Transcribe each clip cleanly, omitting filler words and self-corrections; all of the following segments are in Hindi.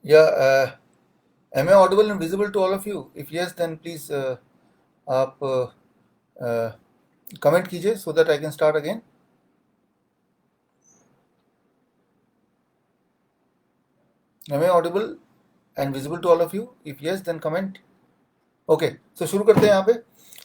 Yeah, am I audible and visible to all of you? If yes, then please आप कमेंट कीजिए so that I can start again. Am I audible and visible to all of you? If yes, then comment. Okay, so शुरू करते हैं यहाँ पे।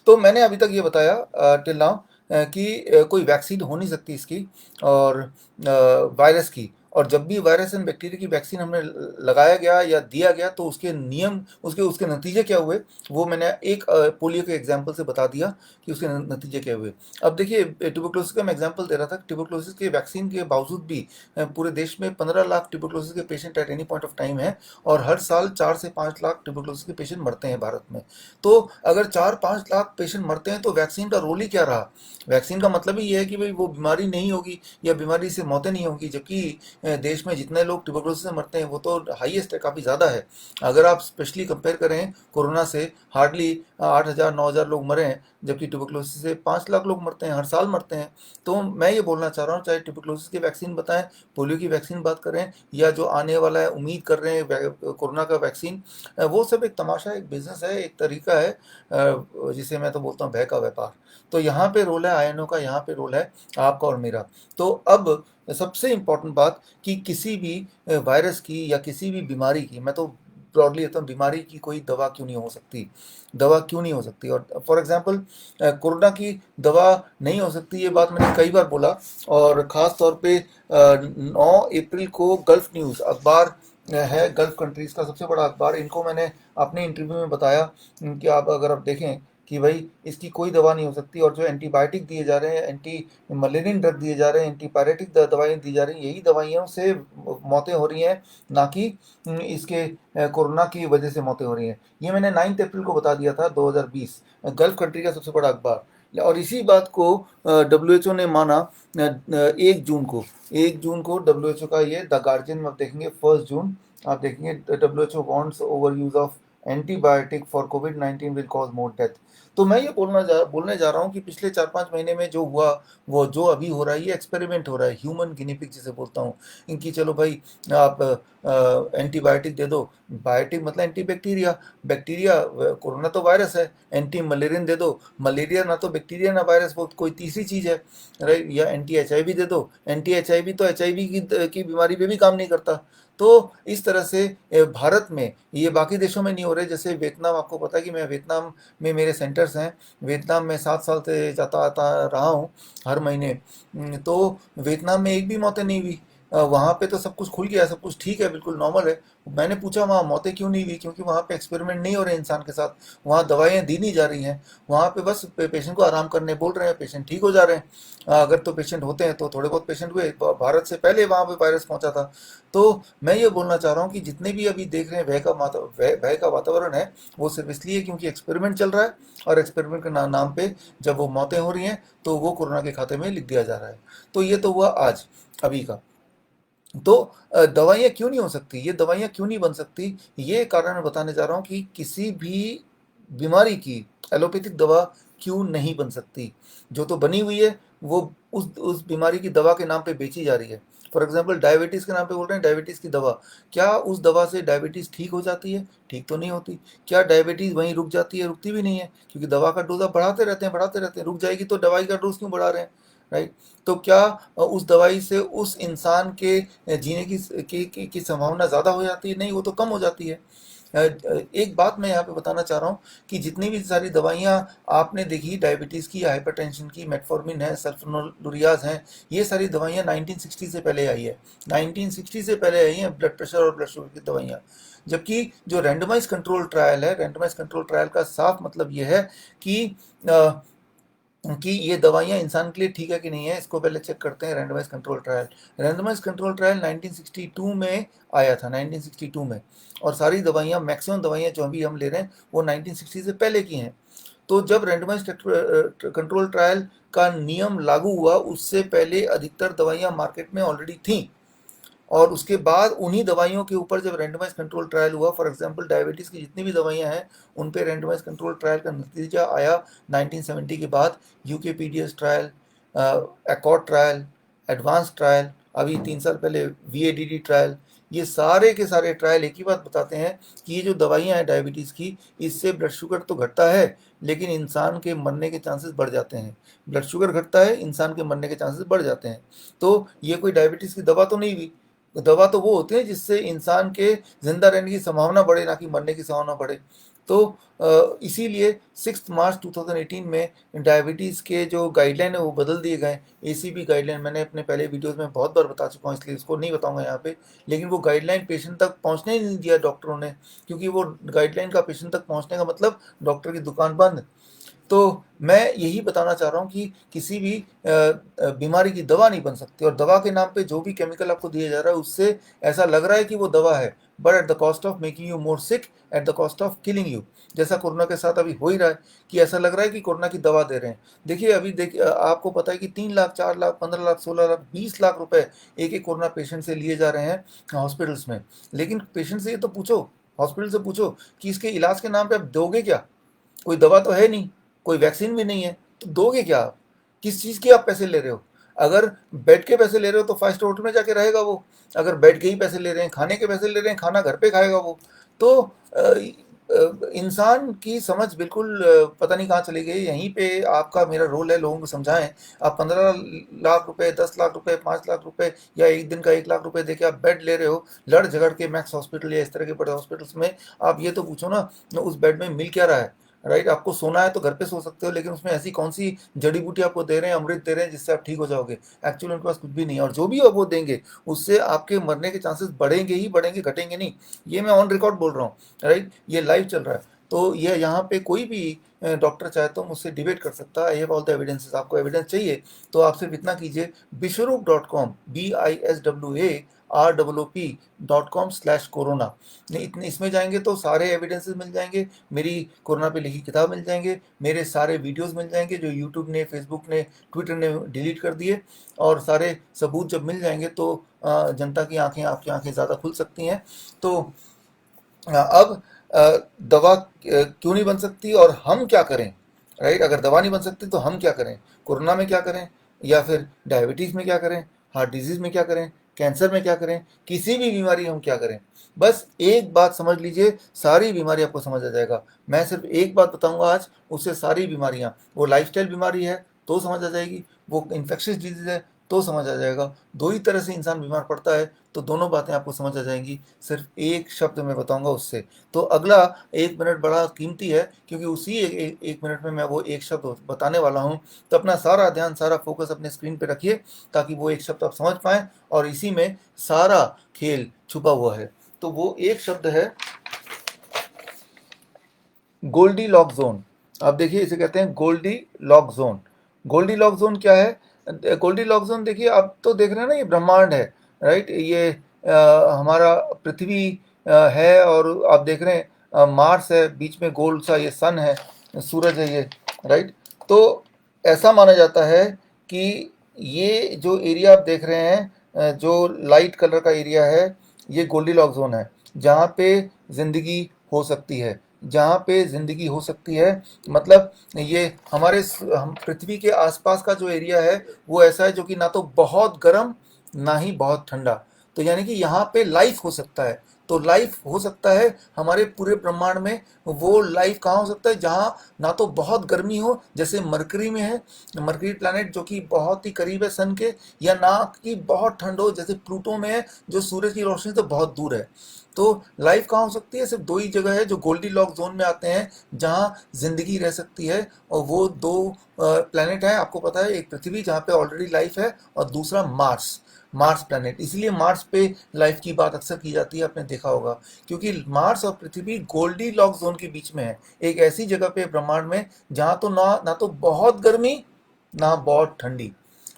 तो मैंने अभी तक ये बताया टिल नाउ कि कोई वैक्सीन हो नहीं सकती इसकी और वायरस की। और जब भी वायरस एंड बैक्टीरिया की वैक्सीन हमने लगाया गया या दिया गया तो उसके नियम, उसके उसके नतीजे क्या हुए, वो मैंने एक पोलियो के एग्जाम्पल से बता दिया कि उसके नतीजे क्या हुए। अब देखिए, ट्यूबरक्लोसिस का मैं एग्जाम्पल दे रहा था। ट्यूबरक्लोसिस के वैक्सीन के बावजूद भी पूरे देश में 15 लाख ट्यूबरक्लोसिस के patient at any point of time है और हर साल 4 से 5 लाख ट्यूबरक्लोसिस के पेशेंट मरते हैं भारत में। तो अगर 4-5 लाख पेशेंट मरते हैं तो वैक्सीन का रोल ही क्या रहा? वैक्सीन का मतलब ही ये है कि भाई वो बीमारी नहीं होगी या बीमारी से मौतें नहीं होंगी, जबकि देश में जितने लोग ट्यूबरकुलोसिस से मरते हैं वो तो हाईएस्ट है, काफ़ी ज़्यादा है। अगर आप स्पेशली कंपेयर करें कोरोना से, हार्डली 8,000-9,000 लोग मरे हैं, जबकि ट्यूबरकुलोसिस से 5 लाख लोग मरते हैं, हर साल मरते हैं। तो मैं ये बोलना चाह रहा हूँ, चाहे ट्यूबरकुलोसिस की वैक्सीन बताएं, पोलियो की वैक्सीन बात करें, या जो आने वाला है उम्मीद कर रहे हैं कोरोना का वैक्सीन, वो सब एक तमाशा, एक बिजनेस है, एक तरीका है, जिसे मैं तो बोलता हूँ भय का व्यापार। तो यहाँ पे रोल है आयनों का, यहाँ पे रोल है आपका और मेरा। तो अब सबसे इम्पोर्टेंट बात कि किसी भी वायरस की या किसी भी बीमारी की, मैं तो ब्रॉडली कहता हूँ, बीमारी की कोई दवा क्यों नहीं हो सकती, दवा क्यों नहीं हो सकती। और फॉर एग्जांपल कोरोना की दवा नहीं हो सकती, ये बात मैंने कई बार बोला। और ख़ास तौर पे 9 अप्रैल को गल्फ न्यूज़ अखबार है, गल्फ कंट्रीज़ का सबसे बड़ा अखबार, इनको मैंने अपने इंटरव्यू में बताया कि आप अगर आप देखें कि भाई इसकी कोई दवा नहीं हो सकती, और जो एंटीबायोटिक दिए जा रहे हैं, एंटी मलेरियन ड्रग दिए जा रहे हैं, एंटीपायरेटिक दवाइयाँ दी जा रही हैं, यही दवाइयों से मौतें हो रही हैं, ना कि इसके कोरोना की वजह से मौतें हो रही हैं। ये मैंने 9 अप्रैल को बता दिया था 2020, गल्फ कंट्री का सबसे बड़ा अखबार। और इसी बात को WHO ने माना 1 जून को 1 जून को WHO का ये द गार्जियन में आप देखेंगे 1 जून, आप देखेंगे WHO wants over use of antibiotic for covid will cause more death. तो मैं ये बोलने जा रहा हूँ कि पिछले 4-5 महीने में जो हुआ, वो जो अभी हो रहा है, ये एक्सपेरिमेंट हो रहा है, ह्यूमन गिनी पिग जिसे बोलता हूँ। इनकी चलो भाई आप एंटीबायोटिक दे दो, बायोटिक मतलब एंटी बैक्टीरिया, बैक्टीरिया, कोरोना तो वायरस है, एंटी मलेरियन दे दो, मलेरिया ना तो बैक्टीरिया ना वायरस, वो कोई तीसरी चीज़ है, राइट। या एंटी HIV दे दो, एंटी HIV तो HIV की बीमारी पे भी काम नहीं करता। तो इस तरह से भारत में, ये बाकी देशों में नहीं हो रहे। जैसे वियतनाम, आपको पता है कि मैं वियतनाम में, मेरे सेंटर्स हैं वियतनाम में, 7 साल से जाता आता रहा हूँ हर महीने। तो वियतनाम में एक भी मौतें नहीं हुई। वहाँ पे तो सब कुछ खुल गया, सब कुछ ठीक है, बिल्कुल नॉर्मल है। मैंने पूछा वहाँ मौतें क्यों नहीं हुई, क्योंकि वहाँ पे एक्सपेरिमेंट नहीं हो रहे इंसान के साथ, वहाँ दवाइयाँ दी नहीं जा रही हैं, वहाँ पे बस पेशेंट को आराम करने बोल रहे हैं, पेशेंट ठीक हो जा रहे हैं। अगर तो पेशेंट होते हैं तो थोड़े बहुत पेशेंट हुए, भारत से पहले वहाँ पे वायरस पहुँचा था। तो मैं ये बोलना चाह रहा हूँ कि जितने भी अभी देख रहे हैं भय का वातावरण है, वो सिर्फ इसलिए क्योंकि एक्सपेरिमेंट चल रहा है, और एक्सपेरिमेंट के नाम पे जब वो मौतें हो रही हैं तो वो कोरोना के खाते में लिख दिया जा रहा है। तो ये तो हुआ आज, अभी का। तो दवाइयाँ क्यों नहीं हो सकती, ये दवाइयाँ क्यों नहीं बन सकती, ये कारण मैं बताने जा रहा हूँ कि किसी भी बीमारी की एलोपैथिक दवा क्यों नहीं बन सकती। जो तो बनी हुई है वो उस बीमारी की दवा के नाम पे बेची जा रही है। फॉर एग्जांपल डायबिटीज़ के नाम पे बोल रहे हैं डायबिटीज़ की दवा, क्या उस दवा से डायबिटीज़ ठीक हो जाती है? ठीक तो नहीं होती। क्या डायबिटीज़ वहीं रुक जाती है? रुकती भी नहीं है, क्योंकि दवा का डोज आप बढ़ाते रहते हैं। रुक जाएगी तो दवाई का डोज क्यों बढ़ा रहे हैं, राइट। तो क्या उस दवाई से उस इंसान के जीने की संभावना ज़्यादा हो जाती है? नहीं, वो तो कम हो जाती है। एक बात मैं यहाँ पे बताना चाह रहा हूँ कि जितनी भी सारी दवाइयाँ आपने देखी, डायबिटीज़ की, हाइपरटेंशन की, मेटफॉर्मिन है, सल्फोनेलुरियाज हैं, ये सारी दवाइयाँ 1960 से पहले आई है। 1960 से पहले आई हैं ब्लड प्रेशर और ब्लड शुगर की दवाइयाँ। जबकि जो रैंडमाइज कंट्रोल ट्रायल है, रैंडमाइज कंट्रोल ट्रायल का साफ मतलब ये है कि अ, ये दवाइयाँ इंसान के लिए ठीक है कि नहीं है, इसको पहले चेक करते हैं। Randomise control trial, randomise control trial 1962 में आया था, 1962 में। और सारी दवाइयाँ, मैक्सिमम दवाइयाँ जो अभी हम ले रहे हैं वो 1960 से पहले की हैं। तो जब रैंडमाइज कंट्रोल ट्रायल का नियम लागू हुआ, उससे पहले अधिकतर दवाइयाँ मार्केट में ऑलरेडी थीं। और उसके बाद उन्हीं दवाइयों के ऊपर जब रैंडमाइज कंट्रोल ट्रायल हुआ, फॉर एग्जांपल डायबिटीज़ की जितनी भी दवाइयां हैं उन पे रैंडमाइज कंट्रोल ट्रायल का नतीजा आया 1970 के बाद। UK PDS trial, accord trial, advance trial, अभी 3 साल पहले VADD ट्रायल, ये सारे के सारे ट्रायल एक ही बात बताते हैं कि ये जो दवाइयाँ हैं डायबिटीज़ की, इससे ब्लड शुगर तो घटता है, लेकिन इंसान के मरने के चांसेस बढ़ जाते हैं। ब्लड शुगर घटता है, इंसान के मरने के चांसेस बढ़ जाते हैं। तो ये कोई डायबिटीज़ की दवा तो नहीं हुई। दवा तो वो होती है जिससे इंसान के ज़िंदा रहने की संभावना बढ़े, ना कि मरने की संभावना बढ़े। तो इसीलिए 6 मार्च 2018 में डायबिटीज़ के जो गाइडलाइन है वो बदल दिए गए। एसीपी गाइडलाइन मैंने अपने पहले वीडियोज़ में बहुत बार बता चुका हूँ, इसलिए इसको नहीं बताऊँगा यहाँ पे। लेकिन वो गाइडलाइन पेशेंट तक पहुँचने ही नहीं दिया डॉक्टरों ने, क्योंकि वो गाइडलाइन का पेशेंट तक पहुँचने का मतलब डॉक्टर की दुकान बंद। तो मैं यही बताना चाह रहा हूँ कि किसी भी बीमारी की दवा नहीं बन सकती, और दवा के नाम पे जो भी केमिकल आपको दिया जा रहा है उससे ऐसा लग रहा है कि वो दवा है, but at the cost of making you more sick, at the cost of killing you. जैसा कोरोना के साथ अभी हो ही रहा है कि ऐसा लग रहा है कि कोरोना की दवा दे रहे हैं। देखिए अभी देखिए, आपको पता है कि 3 लाख, 4 लाख, 15 लाख, 16 लाख, 20 लाख रुपए एक एक कोरोना पेशेंट से लिए जा रहे हैं हॉस्पिटल्स में। लेकिन पेशेंट से ये तो पूछो, हॉस्पिटल से पूछो कि इसके इलाज के नाम पे आप दोगे क्या? कोई दवा तो है नहीं, कोई वैक्सीन भी नहीं है, तो दोगे क्या आप? किस चीज़ के आप पैसे ले रहे हो? अगर बेड के पैसे ले रहे हो तो 5 स्टार होटल में जाके रहेगा वो। अगर बेड के ही पैसे ले रहे हैं, खाने के पैसे ले रहे हैं, खाना घर पे खाएगा वो। तो इंसान की समझ बिल्कुल पता नहीं कहाँ चली गई। यहीं पे आपका मेरा रोल है लोगों को समझाएं। आप 15 लाख रुपए, 10 लाख रुपए, 5 लाख रुपए या एक दिन का 1 लाख रुपए देके आप बेड ले रहे हो, लड़ झगड़ के मैक्स हॉस्पिटल या इस तरह के बड़े हॉस्पिटल्स में। आप ये तो पूछो ना, उस बेड में मिल क्या रहा है? राइट, आपको सोना है तो घर पे सो सकते हो, लेकिन उसमें ऐसी कौन सी जड़ी बूटी आपको दे रहे हैं, अमृत दे रहे हैं जिससे आप ठीक हो जाओगे? एक्चुअली उनके पास कुछ भी नहीं है, और जो भी वो देंगे उससे आपके मरने के चांसेस बढ़ेंगे ही बढ़ेंगे, घटेंगे नहीं। ये मैं ऑन रिकॉर्ड बोल रहा हूँ, राइट, ये लाइव चल रहा है। तो ये यहाँ पे कोई भी डॉक्टर चाहे तो मुझसे डिबेट कर सकता है। I have all the evidences. आपको एविडेंस चाहिए तो आप सिर्फ इतना कीजिए, विश्वरूप.com, BISWAROOP.com/कोरोना, इतने इसमें जाएंगे तो सारे एविडेंसेस मिल जाएंगे, मेरी कोरोना पे लिखी किताब मिल जाएंगे, मेरे सारे वीडियोस मिल जाएंगे जो यूट्यूब ने, फेसबुक ने, ट्विटर ने डिलीट कर दिए। और सारे सबूत जब मिल जाएंगे तो जनता की आंखें, आपकी आंखें ज़्यादा खुल सकती हैं। तो अब दवा क्यों नहीं बन सकती और हम क्या करें? राइट, अगर दवा नहीं बन सकती तो हम क्या करें? कोरोना में क्या करें, या फिर डायबिटीज़ में क्या करें, हार्ट डिजीज़ में क्या करें, कैंसर में क्या करें, किसी भी बीमारी में हम क्या करें? बस एक बात समझ लीजिए, सारी बीमारी आपको समझ आ जाएगा। मैं सिर्फ एक बात बताऊंगा आज, उससे सारी बीमारियां, वो लाइफस्टाइल बीमारी है तो समझ आ जाएगी, वो इन्फेक्शियस डिजीज है तो समझ आ जाएगा। दो ही तरह से इंसान बीमार पड़ता है, तो दोनों बातें आपको समझ आ जाएंगी सिर्फ एक शब्द में बताऊंगा उससे। तो अगला 1 मिनट बड़ा कीमती है, क्योंकि उसी एक मिनट में मैं वो एक शब्द बताने वाला हूँ। तो अपना सारा ध्यान, सारा फोकस अपने स्क्रीन पे रखिए, ताकि वो एक शब्द आप समझ पाएँ, और इसी में सारा खेल छुपा हुआ है। तो वो एक शब्द है गोल्डी लॉक जोन। आप देखिए, इसे कहते हैं Goldilocks zone. Goldilocks zone क्या है? गोल्डी लॉक जोन देखिए, आप तो देख रहे हैं ना, ये ब्रह्मांड है, राइट, ये हमारा पृथ्वी है, और आप देख रहे हैं मार्स है, बीच में गोल सा ये सन है, सूरज है ये, राइट। तो ऐसा माना जाता है कि ये जो एरिया आप देख रहे हैं, जो लाइट कलर का एरिया है, ये गोल्डी लॉक जोन है, जहाँ पे ज़िंदगी हो सकती है, जहाँ पे ज़िंदगी हो सकती है। मतलब ये हमारे हम पृथ्वी के आसपास का जो एरिया है वो ऐसा है जो कि ना तो बहुत गर्म, ना ही बहुत ठंडा। तो यानी कि यहाँ पे लाइफ हो सकता है। तो लाइफ हो सकता है हमारे पूरे ब्रह्मांड में। वो लाइफ कहाँ हो सकता है? जहाँ ना तो बहुत गर्मी हो, जैसे मरकरी में है, मरकरी प्लैनेट जो कि बहुत ही करीब है सन के, या ना कि बहुत ठंड हो, जैसे प्लूटो में है, जो सूरज की रोशनी से बहुत दूर है। तो लाइफ कहाँ हो सकती है? सिर्फ दो ही जगह है जो गोल्डी लॉक जोन में आते हैं, जहाँ जिंदगी रह सकती है, और वो दो प्लैनेट हैं, आपको पता है, एक पृथ्वी जहाँ पे ऑलरेडी लाइफ है, और दूसरा मार्स, मार्स प्लैनेट। इसलिए मार्स पे लाइफ की बात अक्सर की जाती है, आपने देखा होगा, क्योंकि मार्स और पृथ्वी गोल्डी लॉक जोन के बीच में है, एक ऐसी जगह पे ब्रह्मांड में जहाँ तो ना तो बहुत गर्मी, ना बहुत ठंडी।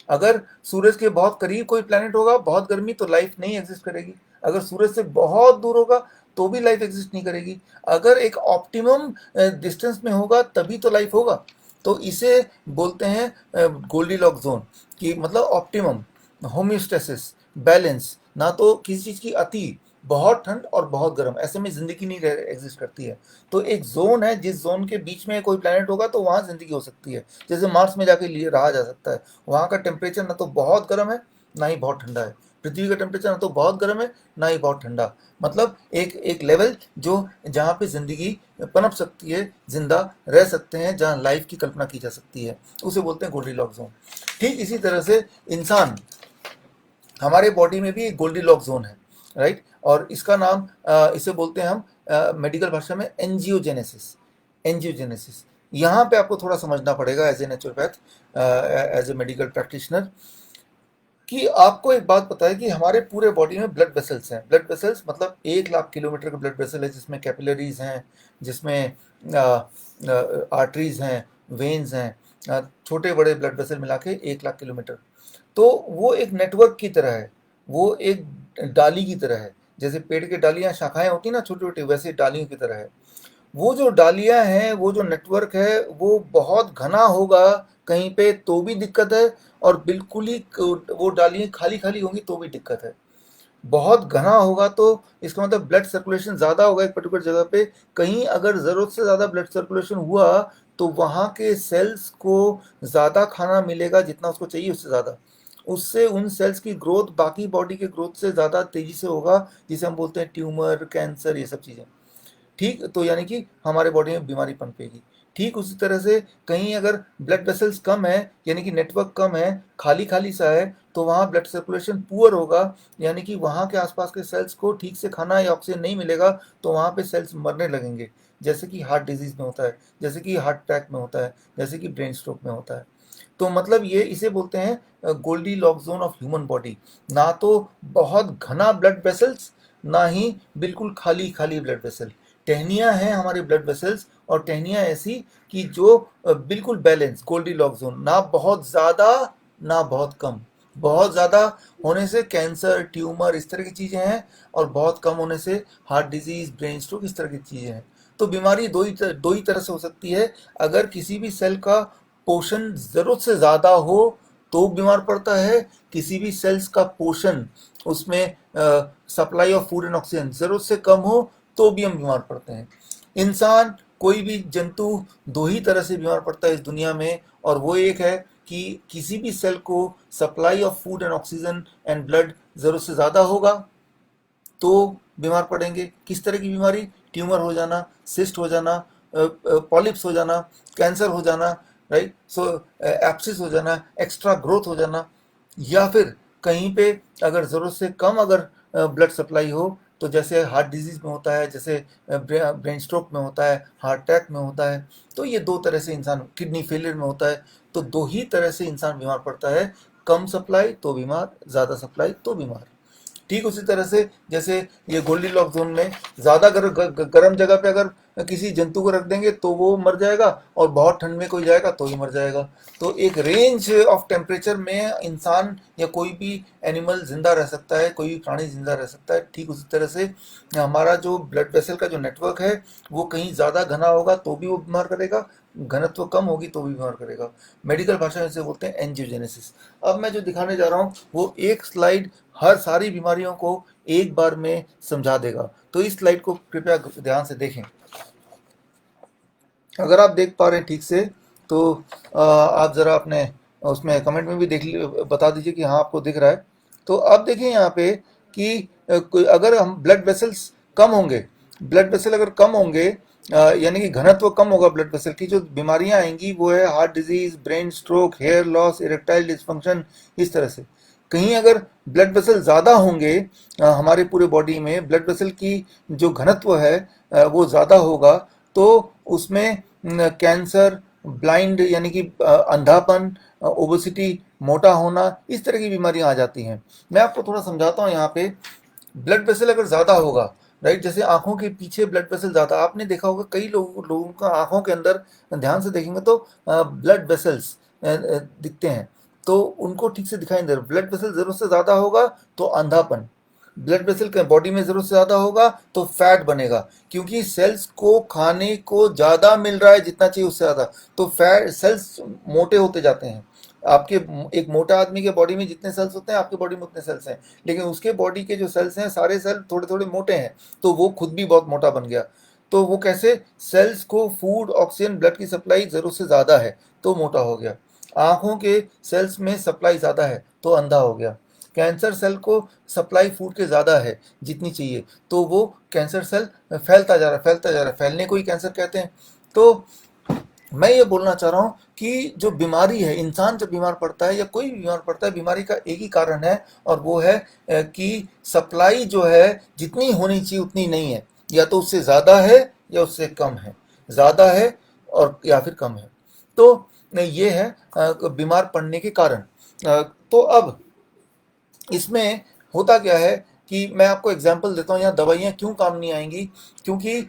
अगर सूरज के बहुत करीब कोई प्लैनेट होगा, बहुत गर्मी, तो लाइफ नहीं एग्जिस्ट करेगी। अगर सूरज से बहुत दूर होगा तो भी लाइफ एग्जिस्ट नहीं करेगी। अगर एक ऑप्टिमम डिस्टेंस में होगा तभी तो लाइफ होगा। तो इसे बोलते हैं गोल्डी लॉक जोन, कि मतलब ऑप्टिमम, होम्योस्टेसिस, बैलेंस, ना तो किसी चीज़ की अति, बहुत ठंड और बहुत गर्म, ऐसे में ज़िंदगी नहीं एग्जिस्ट करती है। तो एक जोन है, जिस जोन के बीच में कोई प्लैनेट होगा तो वहाँ ज़िंदगी हो सकती है। जैसे मार्स में जाके लिए रहा जा सकता है, वहाँ का टेम्परेचर ना तो बहुत गर्म है, ना ही बहुत ठंडा है, पृथ्वी का टेम्परेचर ना तो बहुत गर्म है ना ही बहुत ठंडा, मतलब एक एक लेवल जो जहाँ पे जिंदगी पनप सकती है, जिंदा रह सकते हैं, जहाँ लाइफ की कल्पना की जा सकती है, उसे बोलते हैं गोल्डीलॉक्स जोन। ठीक इसी तरह से इंसान, हमारे बॉडी में भी एक गोल्डीलॉक्स जोन है, राइट। और इसका नाम इसे बोलते हैं हम मेडिकल भाषा में एंजियोजेनेसिस। एंजियोजेनेसिस यहाँ पे आपको थोड़ा समझना पड़ेगा as a naturopath, as a medical practitioner, कि आपको एक बात पता है कि हमारे पूरे बॉडी में ब्लड वेसल्स हैं। ब्लड वेसल्स मतलब 1 लाख किलोमीटर का ब्लड वेसल है, जिसमें कैपिलरीज हैं, जिसमें आर्टरीज हैं, वेन्स हैं, छोटे बड़े ब्लड वेसल मिला के 1 लाख किलोमीटर। तो वो एक नेटवर्क की तरह है, वो एक डाली की तरह है, जैसे पेड़ के डालियाँ शाखाएं होती हैं ना छोटी छोटी, वैसे डालियों की तरह है। वो जो डालियाँ हैं, वो जो नेटवर्क है, वो बहुत घना होगा कहीं पे तो भी दिक्कत है, और बिल्कुल ही वो डालियाँ खाली खाली होंगी तो भी दिक्कत है। बहुत घना होगा तो इसका मतलब ब्लड सर्कुलेशन ज़्यादा होगा एक पर्टिकुलर जगह पे, कहीं अगर ज़रूरत से ज़्यादा ब्लड सर्कुलेशन हुआ तो वहाँ के सेल्स को ज़्यादा खाना मिलेगा, जितना उसको चाहिए उससे ज़्यादा, उससे उन सेल्स की ग्रोथ बाकी बॉडी के ग्रोथ से ज़्यादा तेज़ी से होगा, जिसे हम बोलते हैं ट्यूमर, कैंसर, ये सब चीज़ें। ठीक, तो यानी कि हमारे बॉडी में बीमारी पनपेगी। ठीक उसी तरह से कहीं अगर ब्लड वेसल्स कम है, यानी कि नेटवर्क कम है, खाली खाली सा है, तो वहाँ ब्लड सर्कुलेशन पुअर होगा, यानी कि वहाँ के आसपास के सेल्स को ठीक से खाना या ऑक्सीजन नहीं मिलेगा, तो वहाँ पे सेल्स मरने लगेंगे, जैसे कि हार्ट डिजीज में होता है, जैसे कि हार्ट अटैक में होता है, जैसे कि ब्रेन स्ट्रोक में होता है। तो मतलब ये इसे बोलते हैं Goldilocks zone of human body, ना तो बहुत घना ब्लड वेसल्स, ना ही बिल्कुल खाली खाली ब्लड वेसल। टहनियाँ हैं हमारे ब्लड वेसल्स, और टहनियाँ ऐसी कि जो बिल्कुल बैलेंस, गोल्डी लॉक जोन, ना बहुत ज़्यादा ना बहुत कम। बहुत ज़्यादा होने से कैंसर, ट्यूमर, इस तरह की चीज़ें हैं, और बहुत कम होने से हार्ट डिजीज, ब्रेन स्ट्रोक, इस तरह की चीज़ें हैं। तो बीमारी दो ही तरह से हो सकती है। अगर किसी भी सेल का पोषण ज़रूरत से ज़्यादा हो तो बीमार पड़ता है, किसी भी सेल्स का पोषण, उसमें supply of food and oxygen ज़रूरत से कम हो तो भी हम बीमार पड़ते हैं। इंसान, कोई भी जंतु, दो ही तरह से बीमार पड़ता है इस दुनिया में, और वो एक है कि किसी भी सेल को supply of food and oxygen and blood ज़रूरत से ज़्यादा होगा तो बीमार पड़ेंगे। किस तरह की बीमारी? ट्यूमर हो जाना, सिस्ट हो जाना, पॉलिप्स हो जाना, कैंसर हो जाना, राइट, सो एप्सिस हो जाना, एक्स्ट्रा ग्रोथ हो जाना, या फिर कहीं पे अगर ज़रूरत से कम अगर ब्लड सप्लाई हो, तो जैसे हार्ट डिजीज़ में होता है, जैसे ब्रेन स्ट्रोक में होता है, हार्ट अटैक में होता है। तो ये दो तरह से इंसान, किडनी फेलियर में होता है। तो दो ही तरह से इंसान बीमार पड़ता है, कम सप्लाई तो बीमार, ज़्यादा सप्लाई तो बीमार। ठीक उसी तरह से जैसे ये गोल्डी लॉक जोन में ज़्यादा गर्म जगह पे अगर किसी जंतु को रख देंगे तो वो मर जाएगा, और बहुत ठंड में कोई जाएगा तो ही मर जाएगा। तो एक रेंज ऑफ टेम्परेचर में इंसान या कोई भी एनिमल जिंदा रह सकता है, कोई भी प्राणी जिंदा रह सकता है। ठीक उसी तरह से हमारा जो ब्लड वेसल का जो नेटवर्क है, वो कहीं ज़्यादा घना होगा तो भी वो बीमार करेगा, घनत्व कम होगी तो भी बीमार करेगा। मेडिकल भाषा में इसे बोलते हैं एंजियोजेनेसिस। अब मैं जो दिखाने जा रहा हूँ वो एक स्लाइड हर सारी बीमारियों को एक बार में समझा देगा, तो इस स्लाइड को कृपया ध्यान से देखें। अगर आप देख पा रहे हैं ठीक से तो आप ज़रा अपने उसमें कमेंट में भी बता दीजिए कि हाँ आपको दिख रहा है। तो अब देखिए यहाँ पे कि अगर हम ब्लड वेसल्स कम होंगे, ब्लड वेसल अगर कम होंगे, यानी कि घनत्व कम होगा ब्लड वेसल की, जो बीमारियां आएंगी वो है heart disease, brain stroke, hair loss, erectile dysfunction, इस तरह से। कहीं अगर ब्लड वेसल ज़्यादा होंगे, हमारे पूरे बॉडी में ब्लड वेसल की जो घनत्व है वो ज़्यादा होगा, तो उसमें कैंसर, ब्लाइंड यानी कि अंधापन, ओबेसिटी, मोटा होना, इस तरह की बीमारियां आ जाती हैं। मैं आपको थोड़ा समझाता हूँ यहाँ पे। ब्लड वेसल अगर ज़्यादा होगा, राइट, जैसे आंखों के पीछे ब्लड वेसल ज़्यादा, आपने देखा होगा कई लोगों का आंखों के अंदर ध्यान से देखेंगे तो ब्लड वेसल्स दिखते हैं, तो उनको ठीक से दिखाई नहीं दे रहा। ब्लड वेसल ज़रूरत से ज़्यादा होगा तो अंधापन, ब्लड वेसल के बॉडी में ज़रूरत से ज़्यादा होगा तो फैट बनेगा, क्योंकि सेल्स को खाने को ज़्यादा मिल रहा है जितना चाहिए उससे ज़्यादा, तो फैट सेल्स मोटे होते जाते हैं। आपके एक मोटा आदमी के बॉडी में जितने सेल्स होते हैं आपके बॉडी में उतने सेल्स हैं, लेकिन उसके बॉडी के जो सेल्स हैं सारे सेल थोड़े थोड़े मोटे हैं, तो वो खुद भी बहुत मोटा बन गया। तो वो कैसे? सेल्स को फूड, ऑक्सीजन, ब्लड की सप्लाई ज़रूरत से ज़्यादा है तो मोटा हो गया। आँखों के सेल्स में सप्लाई ज़्यादा है तो अंधा हो गया। कैंसर सेल को सप्लाई फूड के ज़्यादा है जितनी चाहिए, तो वो कैंसर सेल फैलता जा रहा है, फैलता जा रहा है, फैलने को ही कैंसर कहते हैं। तो मैं ये बोलना चाह रहा हूँ कि जो बीमारी है, इंसान जब बीमार पड़ता है या कोई भी बीमार पड़ता है, बीमारी का एक ही कारण है, और वो है कि सप्लाई जो है जितनी होनी चाहिए उतनी नहीं है, या तो उससे ज़्यादा है या उससे कम है, ज़्यादा है और या फिर कम है। तो ये है बीमार पड़ने के कारण। तो अब इसमें होता क्या है कि मैं आपको एग्जांपल देता हूँ, यहाँ दवाइयाँ क्यों काम नहीं आएंगी, क्योंकि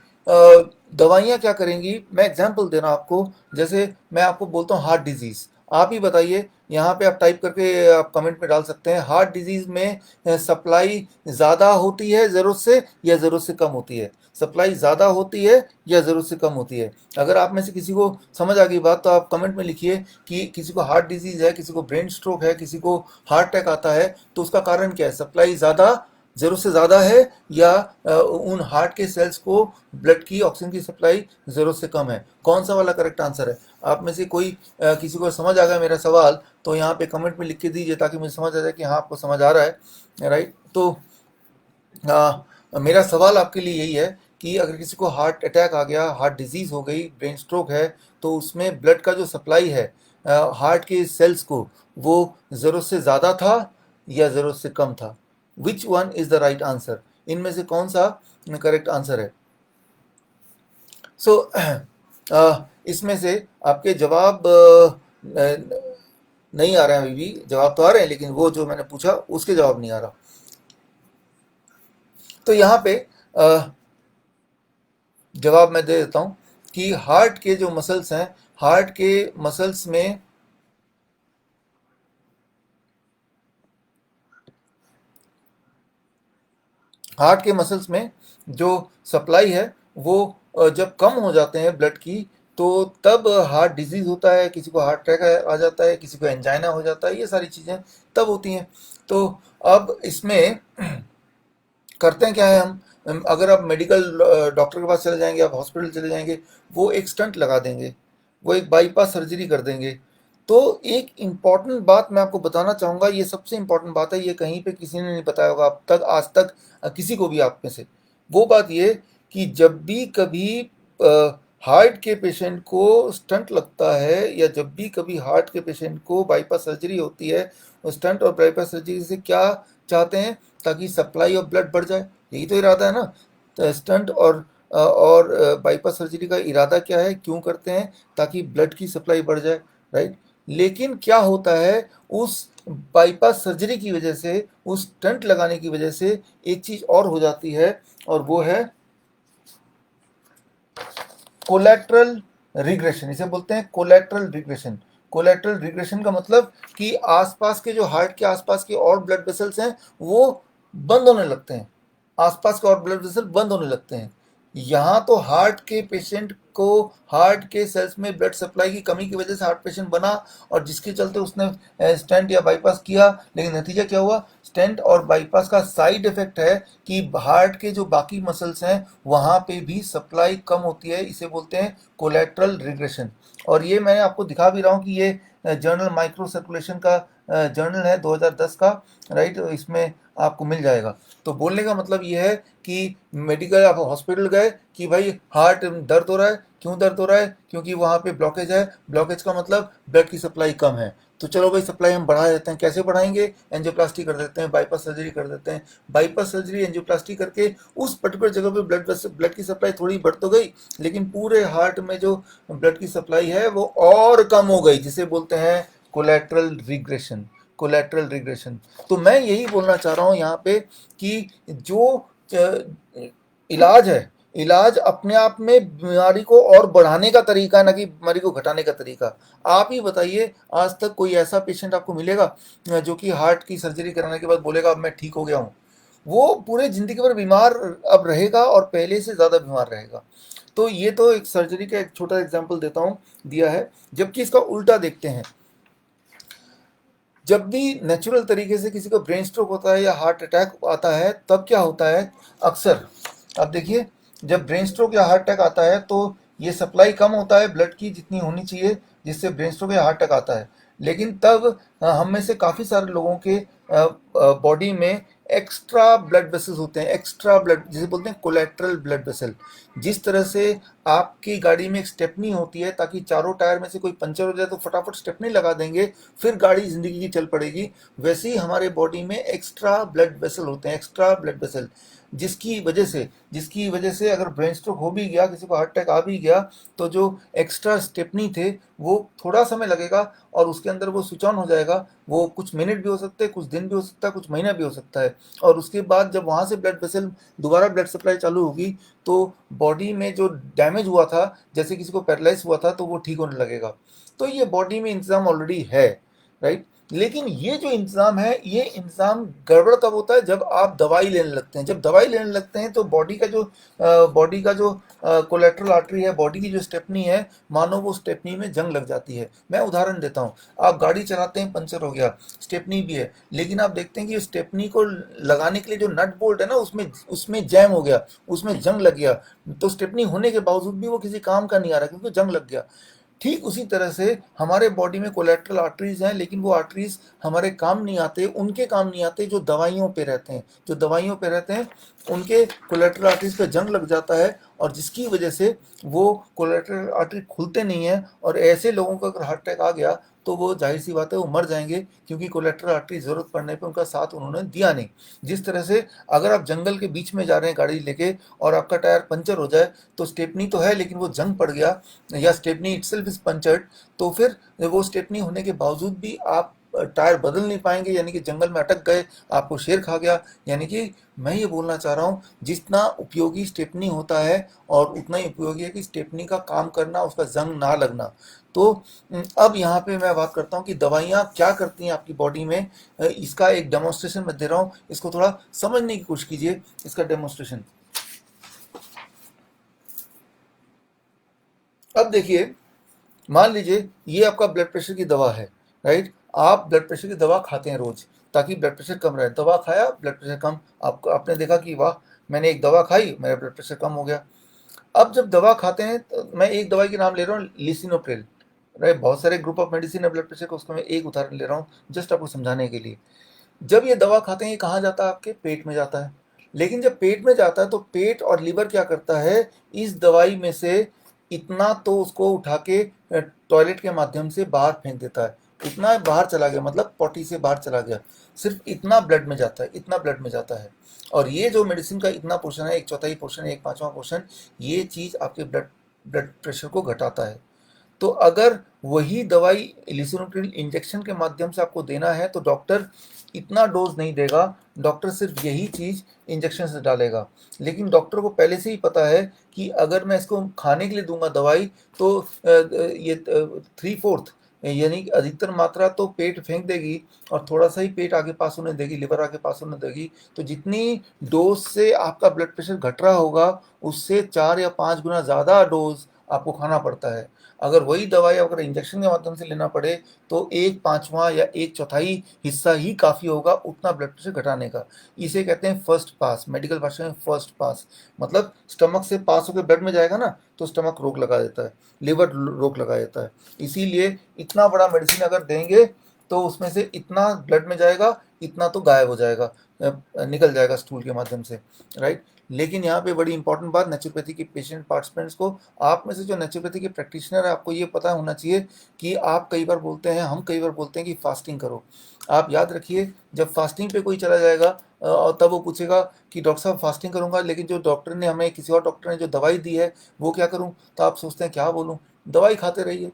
दवाइयाँ क्या करेंगी, मैं एग्जांपल दे रहा हूँ आपको। जैसे मैं आपको बोलता हूँ हार्ट डिजीज़, आप ही बताइए, यहाँ पे आप टाइप करके आप कमेंट में डाल सकते हैं, हार्ट डिजीज़ में सप्लाई ज़्यादा होती है ज़रूरत से या ज़रूरत से कम होती है, सप्लाई ज़्यादा होती है या ज़रूरत से कम होती है। अगर आप में से किसी को समझ आ गई बात तो आप कमेंट में लिखिए कि किसी को हार्ट डिजीज़ है, किसी को ब्रेन स्ट्रोक है, किसी को हार्ट अटैक आता है, तो उसका कारण क्या है, सप्लाई ज़्यादा ज़रूरत से ज़्यादा है या उन हार्ट के सेल्स को ब्लड की ऑक्सीजन की सप्लाई ज़रूरत से कम है। कौन सा वाला करेक्ट आंसर है? आप में से कोई किसी को समझ आ गया मेरा सवाल तो यहाँ पे कमेंट में लिख के दीजिए ताकि मुझे समझ आ जाए कि हाँ आपको समझ आ रहा है, राइट। तो मेरा सवाल आपके लिए यही है कि अगर किसी को हार्ट अटैक आ गया, हार्ट डिजीज़ हो गई, ब्रेन स्ट्रोक है, तो उसमें ब्लड का जो सप्लाई है हार्ट के सेल्स को, वो ज़रूरत से ज़्यादा था या ज़रूरत से कम था? Which one is the right answer? इनमें से कौन सा करेक्ट आंसर है? सो इसमें से आपके जवाब नहीं आ रहे हैं अभी भी, जवाब तो आ रहे हैं लेकिन वो जो मैंने पूछा उसके जवाब नहीं आ रहा। तो यहाँ पे जवाब मैं दे देता हूँ कि हार्ट के जो मसल्स हैं, हार्ट के मसल्स में जो सप्लाई है वो जब कम हो जाते हैं ब्लड की, तो तब हार्ट डिजीज़ होता है, किसी को हार्ट अटैक आ जाता है, किसी को एंजाइना हो जाता है, ये सारी चीज़ें तब होती हैं। तो अब इसमें करते हैं क्या है, हम अगर आप मेडिकल डॉक्टर के पास चले जाएंगे, आप हॉस्पिटल चले जाएंगे, वो एक स्टंट लगा देंगे, वो एक बाईपास सर्जरी कर देंगे। तो एक इम्पॉर्टेंट बात मैं आपको बताना चाहूँगा, ये सबसे इम्पॉर्टेंट बात है, ये कहीं पे किसी ने नहीं बताया होगा अब तक, आज तक किसी को भी आप में से। वो बात ये कि जब भी कभी हार्ट के पेशेंट को स्टंट लगता है या जब भी कभी हार्ट के पेशेंट को बाईपास सर्जरी होती है, स्टंट और बाईपास सर्जरी से क्या चाहते हैं, ताकि सप्लाई ऑफ ब्लड बढ़ जाए, यही तो इरादा है ना। तो स्टंट और बाईपास सर्जरी का इरादा क्या है, क्यों करते हैं, ताकि ब्लड की सप्लाई बढ़ जाए, राइट। लेकिन क्या होता है, उस बाईपास सर्जरी की वजह से, उस स्टंट लगाने की वजह से एक चीज़ और हो जाती है, और वो है कोलैटरल रिग्रेशन। इसे बोलते हैं कोलैटरल रिग्रेशन। कोलैटरल रिग्रेशन का मतलब कि आसपास के जो हार्ट के आसपास के और ब्लड वेसल्स हैं वो बंद होने लगते हैं, आसपास के और ब्लड वेसल बंद होने लगते हैं। यहाँ तो हार्ट के पेशेंट को हार्ट के सेल्स में ब्लड सप्लाई की कमी की वजह से हार्ट पेशेंट बना, और जिसके चलते उसने स्टेंट या बाईपास किया, लेकिन नतीजा क्या हुआ, स्टेंट और बाईपास का साइड इफेक्ट है कि हार्ट के जो बाकी मसल्स हैं वहाँ पे भी सप्लाई कम होती है, इसे बोलते हैं कोलैटरल रिग्रेशन। और ये मैं आपको दिखा भी रहा हूँ कि ये जर्नल माइक्रो सर्कुलेशन का जर्नल है 2010 का, राइट, इसमें आपको मिल जाएगा। तो बोलने का मतलब ये है कि मेडिकल आप हॉस्पिटल गए कि भाई हार्ट दर्द हो रहा है, क्यों दर्द हो रहा है, क्योंकि वहाँ पे ब्लॉकेज है, ब्लॉकेज का मतलब ब्लड की सप्लाई कम है, तो चलो भाई सप्लाई हम बढ़ा देते हैं। कैसे बढ़ाएंगे, एंजियोप्लास्टी कर देते हैं, बाईपास सर्जरी कर देते हैं। बाईपास सर्जरी एंजियोप्लास्टी करके उस पर्टिकुलर जगह पे ब्लड की सप्लाई थोड़ी बढ़ तो गई, लेकिन पूरे हार्ट में जो ब्लड की सप्लाई है वो और कम हो गई, जिसे बोलते हैं कोलैटरल रिग्रेशन। Collateral regression. तो मैं यही बोलना चाह रहा हूँ यहाँ पे कि जो इलाज है, इलाज अपने आप में बीमारी को और बढ़ाने का तरीका, ना कि बीमारी को घटाने का तरीका। आप ही बताइए, आज तक कोई ऐसा पेशेंट आपको मिलेगा जो कि हार्ट की सर्जरी कराने के बाद बोलेगा अब मैं ठीक हो गया हूँ? वो पूरे ज़िंदगी भर बीमार अब रहेगा और पहले से ज़्यादा बीमार रहेगा। तो ये तो एक सर्जरी का एक छोटा एग्जाम्पल देता हूँ, दिया है। जबकि इसका उल्टा देखते हैं, जब भी नेचुरल तरीके से किसी को ब्रेन स्ट्रोक होता है या हार्ट अटैक आता है, तब क्या होता है, अक्सर आप देखिए, जब ब्रेन स्ट्रोक या हार्ट अटैक आता है तो ये सप्लाई कम होता है ब्लड की जितनी होनी चाहिए, जिससे ब्रेन स्ट्रोक या हार्ट अटैक आता है। लेकिन तब हम में से काफ़ी सारे लोगों के बॉडी में एक्स्ट्रा ब्लड वेसल्स होते हैं, एक्स्ट्रा ब्लड जिसे बोलते हैं कोलेट्रल ब्लड वेसल। जिस तरह से आपकी गाड़ी में एक स्टेपनी होती है ताकि चारों टायर में से कोई पंचर हो जाए तो फटाफट स्टेपनी लगा देंगे, फिर गाड़ी जिंदगी की चल पड़ेगी, वैसे ही हमारे बॉडी में एक्स्ट्रा ब्लड वेसल होते हैं, एक्स्ट्रा ब्लड वेसल, जिसकी वजह से अगर ब्रेन स्ट्रोक हो भी गया, किसी को हार्ट अटैक आ भी गया, तो जो एक्स्ट्रा स्टेपनी थे वो थोड़ा समय लगेगा और उसके अंदर वो स्विच ऑन हो जाएगा। वो कुछ मिनट भी हो सकते हैं, कुछ दिन भी हो सकता है, कुछ महीना भी हो सकता है। और उसके बाद जब वहाँ से ब्लड वेसल दोबारा ब्लड सप्लाई चालू होगी तो बॉडी में जो डैमेज हुआ था, जैसे किसी को पैरालाइज हुआ था, तो वो ठीक होने लगेगा। तो ये बॉडी में इंतजाम ऑलरेडी है, राइट। लेकिन ये जो इंतजाम है, ये इंतजाम गड़बड़ कब होता है? जब आप दवाई लेने लगते हैं। जब दवाई लेने लगते हैं तो बॉडी का जो कोलेट्रल आर्टरी है, बॉडी की जो स्टेपनी है, मानो वो स्टेपनी में जंग लग जाती है। मैं उदाहरण देता हूँ, आप गाड़ी चलाते हैं, पंचर हो गया, स्टेपनी भी है, लेकिन आप देखते हैं कि स्टेपनी को लगाने के लिए जो नट बोल्ट है ना, उसमें उसमें जैम हो गया, उसमें जंग लग गया, तो स्टेपनी होने के बावजूद भी वो किसी काम का नहीं आ रहा क्योंकि जंग लग गया। ठीक उसी तरह से हमारे बॉडी में कोलेट्रल आर्टरीज हैं, लेकिन वो आर्टरीज हमारे काम नहीं आते, उनके काम नहीं आते जो दवाइयों पे रहते हैं। जो दवाइयों पे रहते हैं उनके कोलेट्रल आर्टरीज पे जंग लग जाता है, और जिसकी वजह से वो कोलेट्रल आर्टरी खुलते नहीं हैं, और ऐसे लोगों को अगर हार्ट अटैक आ गया तो वो जाहिर सी बात है वो मर जाएंगे, क्योंकि कोलेट्रल आर्टरी ज़रूरत पड़ने पे उनका साथ उन्होंने दिया नहीं। जिस तरह से अगर आप जंगल के बीच में जा रहे हैं गाड़ी लेके और आपका टायर पंचर हो जाए, तो स्टेपनी तो है लेकिन वो जंग पड़ गया, या स्टेपनी इटसेल्फ इज पंचर्ड, तो फिर वो स्टेपनी होने के बावजूद भी आप टायर बदल नहीं पाएंगे, यानी कि जंगल में अटक गए, आपको शेर खा गया। यानी कि मैं ये बोलना चाह रहा हूँ, जितना उपयोगी स्टेपनी होता है और उतना ही उपयोगी है कि स्टेपनी का काम करना, उसका जंग ना लगना। तो अब यहाँ पे मैं बात करता हूँ कि दवाइयाँ क्या करती हैं आपकी बॉडी में। इसका एक डेमोन्स्ट्रेशन मैं दे रहा हूँ, इसको थोड़ा समझने की कोशिश कीजिए, इसका डेमोन्स्ट्रेशन। अब देखिए, मान लीजिए ये आपका ब्लड प्रेशर की दवा है, राइट। आप ब्लड प्रेशर की दवा खाते हैं रोज ताकि ब्लड प्रेशर कम रहे। दवा खाया, ब्लड प्रेशर कम, आपको आपने देखा कि वाह, मैंने एक दवा खाई, मेरा ब्लड प्रेशर कम हो गया। अब जब दवा खाते हैं तो मैं एक दवाई के नाम ले रहा हूँ, लिसिनोप्रिल, राइट। बहुत सारे ग्रुप ऑफ मेडिसिन है ब्लड प्रेशर का, उसका मैं एक उदाहरण ले रहा हूँ जस्ट आपको समझाने के लिए। जब ये दवा खाते हैं, ये कहाँ जाता है? आपके पेट में जाता है। लेकिन जब पेट में जाता है तो पेट और लीवर क्या करता है, इस दवाई में से इतना तो उसको उठा के टॉयलेट के माध्यम से बाहर फेंक देता है। इतना बाहर चला गया, मतलब पॉटी से बाहर चला गया, सिर्फ इतना ब्लड में जाता है, इतना ब्लड में जाता है। और ये जो मेडिसिन का इतना पोर्शन है, एक चौथाई पोर्शन, एक पांचवा पोर्शन, ये चीज आपके ब्लड ब्लड प्रेशर को घटाता है। तो अगर वही दवाई लिसिनोप्रिल इंजेक्शन के माध्यम से आपको देना है तो डॉक्टर इतना डोज नहीं देगा, डॉक्टर सिर्फ यही चीज़ इंजेक्शन से डालेगा। लेकिन डॉक्टर को पहले से ही पता है कि अगर मैं इसको खाने के लिए दूंगा दवाई, तो ये 3/4 यानी कि अधिकतर मात्रा तो पेट फेंक देगी और थोड़ा सा ही पेट आगे पास होने देगी, लिवर आगे पास होने देगी। तो जितनी डोज से आपका ब्लड प्रेशर घट रहा होगा, उससे 4 या 5 गुना ज़्यादा डोज आपको खाना पड़ता है। अगर वही दवाई अगर इंजेक्शन के माध्यम से लेना पड़े तो 1/5 या 1/4 हिस्सा ही काफ़ी होगा उतना ब्लड प्रेशर घटाने का। इसे कहते हैं फर्स्ट पास, मेडिकल भाषा में फर्स्ट पास। मतलब स्टमक से पास होकर ब्लड में जाएगा ना, तो स्टमक रोक लगा देता है, लिवर रोक लगा देता है। इसीलिए इतना बड़ा मेडिसिन अगर देंगे तो उसमें से इतना ब्लड में जाएगा, इतना तो गायब हो जाएगा, निकल जाएगा स्टूल के माध्यम से, राइट। लेकिन यहाँ पे बड़ी इंपॉर्टेंट बात नेचुरोपैथी के पेशेंट पार्टिसिपेंट्स को, आप में से जो नेचुरोपैथी के प्रैक्टिशनर है, आपको ये पता होना चाहिए कि आप कई बार बोलते हैं, हम कई बार बोलते हैं कि फास्टिंग करो। आप याद रखिए, जब फास्टिंग पे कोई चला जाएगा और तब वो पूछेगा कि डॉक्टर साहब फास्टिंग करूंगा, लेकिन जो डॉक्टर ने हमें, किसी और डॉक्टर ने जो दवाई दी है वो क्या करूं, तो आप सोचते हैं क्या बोलूं, दवाई खाते रहिए।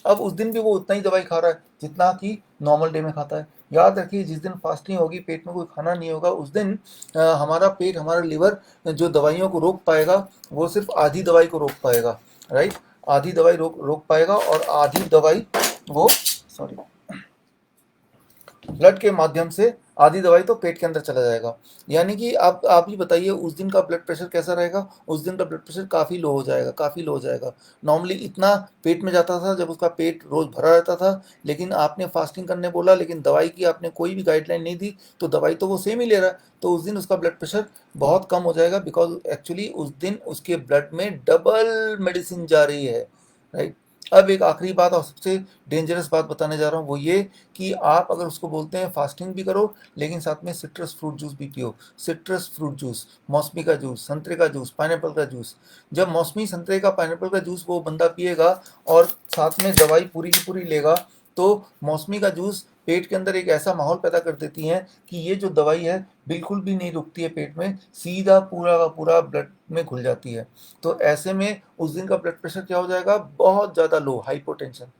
अब उस दिन भी वो उतना ही दवाई खा रहा है जितना कि नॉर्मल डे में खाता है। याद रखिए, जिस दिन फास्टिंग होगी, पेट में कोई खाना नहीं होगा, उस दिन हमारा पेट, हमारा लिवर जो दवाइयों को रोक पाएगा वो सिर्फ आधी दवाई को रोक पाएगा, राइट। आधी दवाई रोक रोक पाएगा और आधी दवाई वो, सॉरी, ब्लड के माध्यम से आधी दवाई तो पेट के अंदर चला जाएगा। यानी कि आप ही बताइए उस दिन का ब्लड प्रेशर कैसा रहेगा? उस दिन का ब्लड प्रेशर काफ़ी लो हो जाएगा, काफ़ी लो हो जाएगा। नॉर्मली इतना पेट में जाता था जब उसका पेट रोज़ भरा रहता था, लेकिन आपने फास्टिंग करने बोला, लेकिन दवाई की आपने कोई भी गाइडलाइन नहीं दी, तो दवाई तो वो सेम ही ले रहा है, तो उस दिन उसका ब्लड प्रेशर बहुत कम हो जाएगा, बिकॉज एक्चुअली उस दिन उसके ब्लड में डबल मेडिसिन जा रही है, राइट। अब एक आखिरी बात और सबसे डेंजरस बात बताने जा रहा हूँ, वो ये कि आप अगर उसको बोलते हैं फास्टिंग भी करो लेकिन साथ में सिट्रस फ्रूट जूस भी पियो। सिट्रस फ्रूट जूस, मौसमी का जूस, संतरे का जूस, पाइनएप्पल का जूस। जब मौसमी, संतरे का, पाइनएप्पल का जूस वो बंदा पिएगा और साथ में दवाई पूरी की पूरी लेगा, तो मौसमी का जूस पेट के अंदर एक ऐसा माहौल पैदा कर देती है कि ये जो दवाई है बिल्कुल भी नहीं रुकती है पेट में, सीधा पूरा का पूरा ब्लड में घुल जाती है। तो ऐसे में उस दिन का ब्लड प्रेशर क्या हो जाएगा, बहुत ज़्यादा लो, हाइपोटेंशन।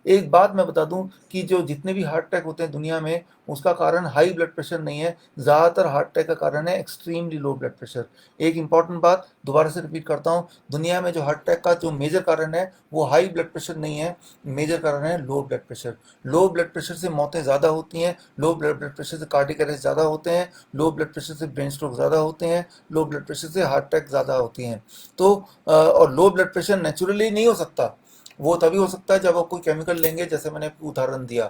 एक बात मैं बता दूं कि जो जितने भी हार्ट अटैक होते हैं दुनिया में, उसका कारण हाई ब्लड प्रेशर नहीं है, ज़्यादातर हार्ट अटैक का कारण है एक्सट्रीमली लो ब्लड प्रेशर। एक इंपॉर्टेंट बात दोबारा से रिपीट करता हूँ, दुनिया में जो हार्ट अटैक का जो मेजर कारण है वो हाई ब्लड प्रेशर नहीं है, मेजर कारण है low blood pressure. Low blood pressure से मौतें ज़्यादा होती हैं, लो ब्लड प्रेशर से कार्डियक अरेस्ट ज़्यादा होते हैं, लो ब्लड प्रेशर से ब्रेन स्ट्रोक ज़्यादा होते हैं, लो ब्लड प्रेशर से हार्ट अटैक ज़्यादा होती हैं। तो और लो ब्लड प्रेशर नेचुरली नहीं हो सकता, वो तभी हो सकता है जब आप कोई केमिकल लेंगे, जैसे मैंने उदाहरण दिया।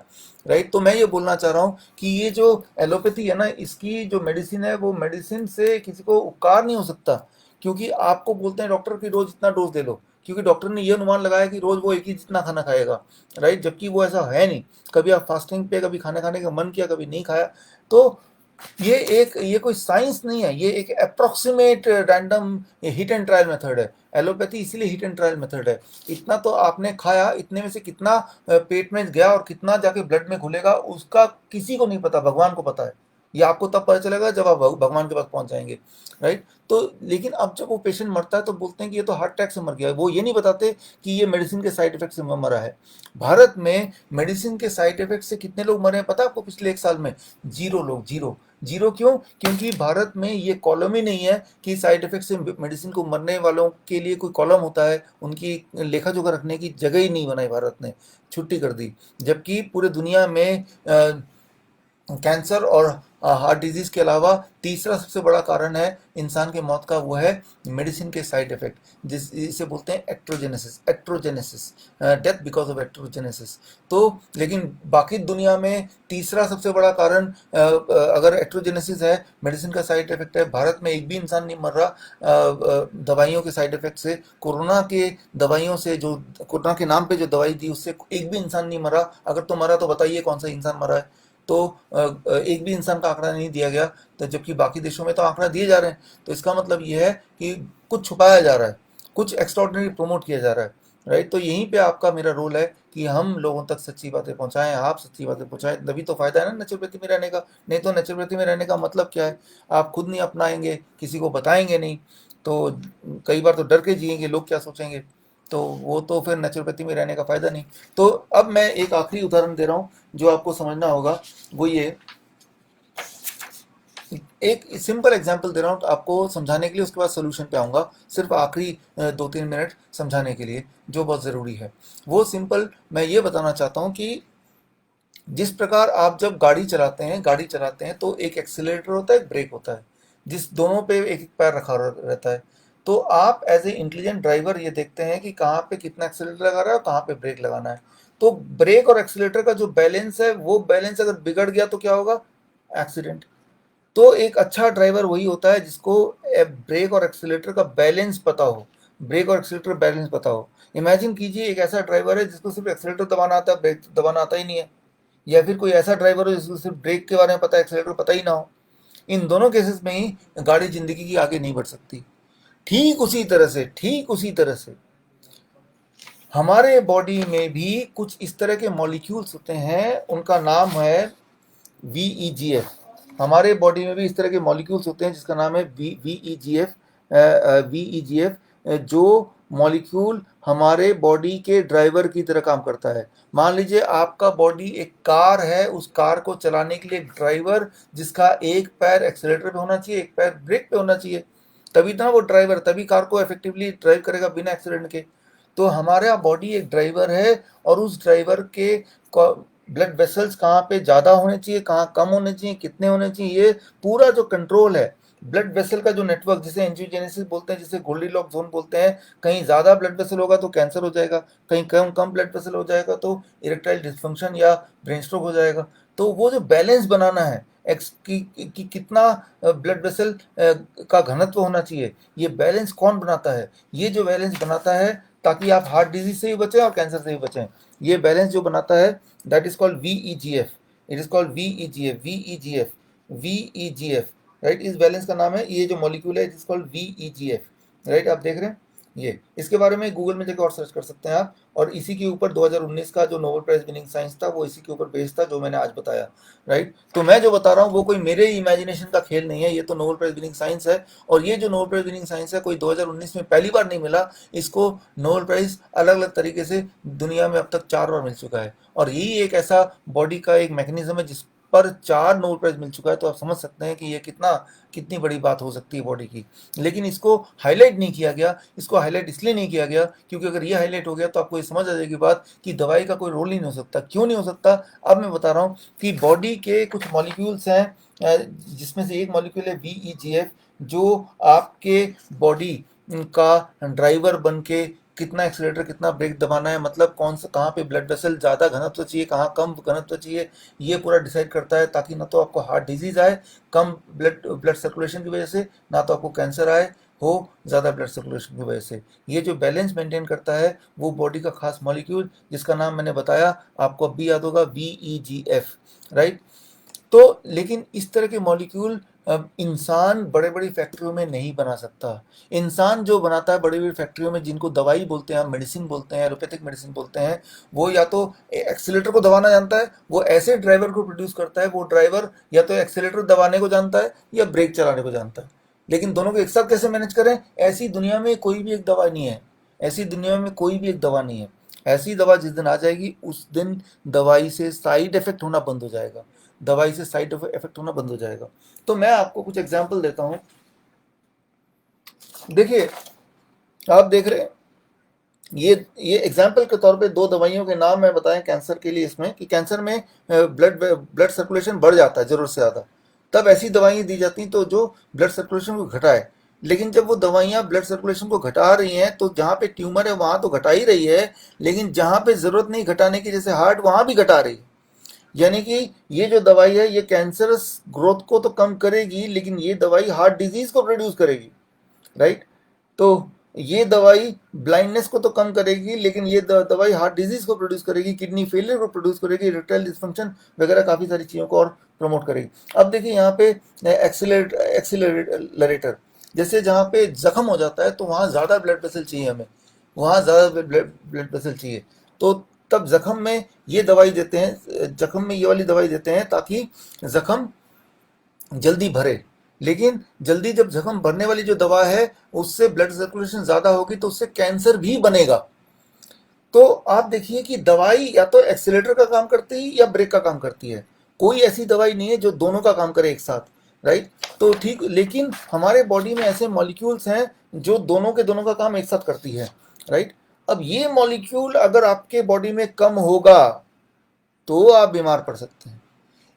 राइट, तो मैं ये बोलना चाह रहा हूँ कि ये जो एलोपैथी है ना, इसकी जो मेडिसिन है वो मेडिसिन से किसी को उपकार नहीं हो सकता, क्योंकि आपको बोलते हैं डॉक्टर की रोज इतना डोज दे लो, क्योंकि डॉक्टर ने ये अनुमान लगाया कि रोज वो एक ही जितना खाना खाएगा। राइट, जबकि वो ऐसा है नहीं। कभी आप फास्टिंग पे, कभी खाना खाने का मन किया, कभी नहीं खाया। तो ये कोई साइंस नहीं है, ये एक approximate random hit and trial method है। एलोपैथी इसीलिए हिट एंड ट्रायल मेथड है। इतना तो आपने खाया, इतने में से कितना पेट में गया और कितना जाके ब्लड में घुलेगा उसका किसी को नहीं पता, भगवान को पता है। ये आपको तब पता चलेगा जब आप भगवान के पास पहुंच जाएंगे। राइट, तो लेकिन अब जब वो पेशेंट मरता है तो बोलते हैं कि ये तो हार्ट अटैक से मर गया है, वो ये नहीं बताते कि ये मेडिसिन के साइड इफेक्ट से मरा है। भारत में मेडिसिन के साइड इफेक्ट से कितने लोग मरे हैं पता है आपको पिछले 1 साल में? 0 लोग, 0। जीरो क्यों? क्योंकि भारत में ये कॉलम ही नहीं है कि साइड इफेक्ट से मेडिसिन को मरने वालों के लिए कोई कॉलम होता है, उनकी लेखा जोखा रखने की जगह ही नहीं बनाई भारत ने, छुट्टी कर दी। जबकि पूरे दुनिया में कैंसर और हार्ट डिजीज के अलावा तीसरा सबसे बड़ा कारण है इंसान के मौत का, वो है मेडिसिन के साइड इफेक्ट, जिसे बोलते हैं एक्ट्रोजेनेसिस, एक्ट्रोजेनेसिस, डेथ बिकॉज ऑफ एक्ट्रोजेनेसिस। तो लेकिन बाकी दुनिया में तीसरा सबसे बड़ा कारण अगर एक्ट्रोजेनेसिस है, मेडिसिन का साइड इफेक्ट है। भारत में एक भी इंसान नहीं मर रहा दवाइयों के साइड इफेक्ट से। कोरोना के दवाइयों से, जो कोरोना के नाम पे जो दवाई दी उससे एक भी इंसान नहीं मरा। अगर तो मरा तो बताइए कौन सा इंसान मरा है? तो एक भी इंसान का आंकड़ा नहीं दिया गया, तो जबकि बाकी देशों में तो आंकड़ा दिए जा रहे हैं। तो इसका मतलब ये है कि कुछ छुपाया जा रहा है, कुछ एक्स्ट्राऑर्डिनरी प्रमोट किया जा रहा है। राइट, तो यहीं पे आपका मेरा रोल है कि हम लोगों तक सच्ची बातें पहुंचाएं, आप सच्ची बातें पहुंचाएं, तभी तो फायदा है ना नेचुरोपैथी में रहने का। नहीं तो नेचुरोपैथी में रहने का मतलब क्या है? आप खुद नहीं अपनाएंगे, किसी को बताएंगे नहीं, तो कई बार तो डर के जिएंगे, लोग क्या सोचेंगे, तो वो तो फिर नेचुरोपैथी में रहने का फायदा नहीं। तो अब मैं एक आखिरी उदाहरण दे रहा हूँ जो आपको समझना होगा, वो ये एक सिंपल एग्जांपल दे रहा हूँ आपको समझाने के लिए, उसके बाद सोल्यूशन पे आऊँगा। सिर्फ आखिरी 2-3 मिनट समझाने के लिए, जो बहुत ज़रूरी है। वो सिंपल मैं ये बताना चाहता हूँ कि जिस प्रकार आप जब गाड़ी चलाते हैं तो एक एक्सीलरेटर होता है, एक ब्रेक होता है, जिस दोनों पे एक एक पैर रखा रहता है। तो आप एज ए इंटेलिजेंट ड्राइवर ये देखते हैं कि कहाँ पे कितना एक्सीलरेटर लगा रहा है और कहाँ पे ब्रेक लगाना है। तो ब्रेक और एक्सीलरेटर का जो बैलेंस है, वो बैलेंस अगर बिगड़ गया तो क्या होगा? एक्सीडेंट। तो एक अच्छा ड्राइवर वही होता है जिसको ब्रेक और एक्सीलरेटर का बैलेंस पता हो, ब्रेक और एक्सीलरेटर बैलेंस पता हो। इमेजिन कीजिए एक ऐसा ड्राइवर है जिसको सिर्फ एक्सीलरेटर दबाना आता है, ब्रेक दबाना आता ही नहीं है। या फिर कोई ऐसा ड्राइवर हो जिसको सिर्फ ब्रेक के बारे में पता है, एक्सीलरेटर पता ही ना हो। इन दोनों केसेस में ही गाड़ी जिंदगी की आगे नहीं बढ़ सकती। ठीक उसी तरह से हमारे बॉडी में भी कुछ इस तरह के मॉलिक्यूल्स होते हैं, उनका नाम है VEGF। हमारे बॉडी में भी इस तरह के मॉलिक्यूल्स होते हैं जिसका नाम है VEGF। VEGF जो मॉलिक्यूल हमारे बॉडी के ड्राइवर की तरह काम करता है। मान लीजिए आपका बॉडी एक कार है, उस कार को चलाने के लिए एक ड्राइवर, जिसका एक पैर एक्सीलरेटर पे होना चाहिए, एक पैर ब्रेक पे होना चाहिए, तभी ना वो ड्राइवर तभी कार को इफेक्टिवली ड्राइव करेगा बिना एक्सीडेंट के। तो हमारा बॉडी एक ड्राइवर है, और उस ड्राइवर के ब्लड वेसल्स कहाँ पे ज़्यादा होने चाहिए, कहाँ कम होने चाहिए, कितने होने चाहिए, ये पूरा जो कंट्रोल है, ब्लड वेसल का जो नेटवर्क, जिसे एंजियोजेनेसिस बोलते हैं, जिसे गोल्डीलॉक्स जोन बोलते हैं। कहीं ज़्यादा ब्लड वेसल होगा तो कैंसर हो जाएगा, कहीं कम कम ब्लड वेसल हो जाएगा तो इरेक्टाइल डिस्फंक्शन या ब्रेन स्ट्रोक हो जाएगा। तो वो जो बैलेंस बनाना है, एक्स की कितना ब्लड वेसल का घनत्व होना चाहिए, ये बैलेंस कौन बनाता है? ये जो बैलेंस बनाता है ताकि आप हार्ट डिजीज से भी बचें और कैंसर से भी बचें। ये बैलेंस जो बनाता है that is called VEGF, it is called VEGF, VEGF, VEGF, right. इस बैलेंस का नाम है, ये जो मॉलिक्यूल है it is called VEGF, right. आप देख रहे हैं ये, इसके बारे में गूगल में जाकर और सर्च कर सकते हैं आप। और इसी के ऊपर 2019 का जो नोबेल प्राइज विनिंग साइंस था वो इसी के ऊपर बेस्ड था जो मैंने आज बताया, राइट। तो मैं जो बता रहा हूँ वो कोई मेरे इमेजिनेशन का खेल नहीं है, ये तो नोबेल प्राइज विनिंग साइंस है। और ये जो नोबेल प्राइज विनिंग साइंस है कोई 2019 में पहली बार नहीं मिला, इसको नोबेल प्राइज अलग अलग तरीके से दुनिया में अब तक 4 बार मिल चुका है। और यही एक ऐसा बॉडी का एक मैकेनिज्म है जिस पर 4 नोबेल प्राइज मिल चुका है। तो आप समझ सकते हैं कि ये कितनी बड़ी बात हो सकती है बॉडी की। लेकिन इसको हाईलाइट नहीं किया गया, इसको हाईलाइट इसलिए नहीं किया गया क्योंकि अगर ये हाईलाइट हो गया तो आपको ये समझ आ जाएगी बात कि दवाई का कोई रोल ही नहीं हो सकता। क्यों नहीं हो सकता, अब मैं बता रहा हूँ कि बॉडी के कुछ मॉलिक्यूल्स हैं, जिसमें से एक मॉलिक्यूल है VEGF, जो आपके बॉडी का ड्राइवर बन के कितना एक्सीलरेटर कितना ब्रेक दबाना है, मतलब कौन सा कहाँ पे ब्लड वेसल ज़्यादा घनत्व चाहिए कहाँ कम घनत्व चाहिए, ये पूरा डिसाइड करता है। ताकि ना तो आपको हार्ट डिजीज आए कम ब्लड सर्कुलेशन की वजह से, ना तो आपको कैंसर आए हो ज़्यादा ब्लड सर्कुलेशन की वजह से। ये जो बैलेंस मेंटेन करता है वो बॉडी का खास मॉलिक्यूल जिसका नाम मैंने बताया, आपको अब भी याद होगा, VEGF, राइट। तो लेकिन इस तरह के मॉलिक्यूल इंसान बड़े बड़ी फैक्ट्रियों में नहीं बना सकता। इंसान जो बनाता है बड़ी बड़ी फैक्ट्रियों में, जिनको दवाई बोलते हैं, मेडिसिन बोलते हैं, एलोपैथिक मेडिसिन बोलते हैं, वो या तो एक्सीलेटर को दबाना जानता है, वो ऐसे ड्राइवर को प्रोड्यूस करता है, वो ड्राइवर या तो एक्सीलेटर दबाने को जानता है या ब्रेक चलाने को जानता है। लेकिन दोनों को एक साथ कैसे मैनेज करें, ऐसी दुनिया में कोई भी एक दवा नहीं है, ऐसी दुनिया में कोई भी एक दवा नहीं है। ऐसी दवा जिस दिन आ जाएगी उस दिन दवाई से साइड इफेक्ट होना बंद हो जाएगा, दवाई से साइड इफेक्ट होना बंद हो जाएगा। तो मैं आपको कुछ एग्जांपल देता हूं। देखिए, आप देख रहे हैं ये एग्जांपल के तौर पे 2 दवाइयों के नाम मैं बताएं कैंसर के लिए, इसमें कि कैंसर में ब्लड सर्कुलेशन बढ़ जाता है जरूरत से ज़्यादा, तब ऐसी दवाइयाँ दी जाती तो जो ब्लड सर्कुलेशन को घटाए। लेकिन जब वो दवाइयाँ ब्लड सर्कुलेशन को घटा रही हैं तो जहाँ पे ट्यूमर है वहाँ तो घटा ही रही है, लेकिन जहाँ पे ज़रूरत नहीं घटाने की, जैसे हार्ट, वहाँ भी घटा रही है। यानी कि ये जो दवाई है ये कैंसरस ग्रोथ को तो कम करेगी, लेकिन ये दवाई हार्ट डिजीज को प्रोड्यूस करेगी, राइट। तो ये दवाई ब्लाइंडनेस को तो कम करेगी, लेकिन ये दवाई हार्ट डिजीज को प्रोड्यूस करेगी, किडनी फेलियर को प्रोड्यूस करेगी, इरेक्टाइल डिसफंक्शन वगैरह काफ़ी सारी चीज़ों को और प्रमोट करेगी। अब देखिए यहाँ पे एक्सीलरेटर, जैसे जहाँ पे जख्म हो जाता है तो वहाँ ज़्यादा ब्लड वेसल चाहिए हमें, वहाँ ज़्यादा ब्लड वेसल चाहिए। तो तब जख्म में ये दवाई देते हैं, जख्म में ये वाली दवाई देते हैं ताकि जख्म जल्दी भरे। लेकिन जल्दी जब जख्म भरने वाली जो दवा है उससे ब्लड सर्कुलेशन ज़्यादा होगी तो उससे कैंसर भी बनेगा। तो आप देखिए कि दवाई या तो एक्सीलेटर का काम करती है या ब्रेक का काम करती है, कोई ऐसी दवाई नहीं है जो दोनों का काम करे एक साथ, राइट। तो ठीक, लेकिन हमारे बॉडी में ऐसे मॉलिक्यूल्स हैं जो दोनों के दोनों का काम एक साथ करती है, राइट। अब ये मॉलिक्यूल अगर आपके बॉडी में कम होगा तो आप बीमार पड़ सकते हैं।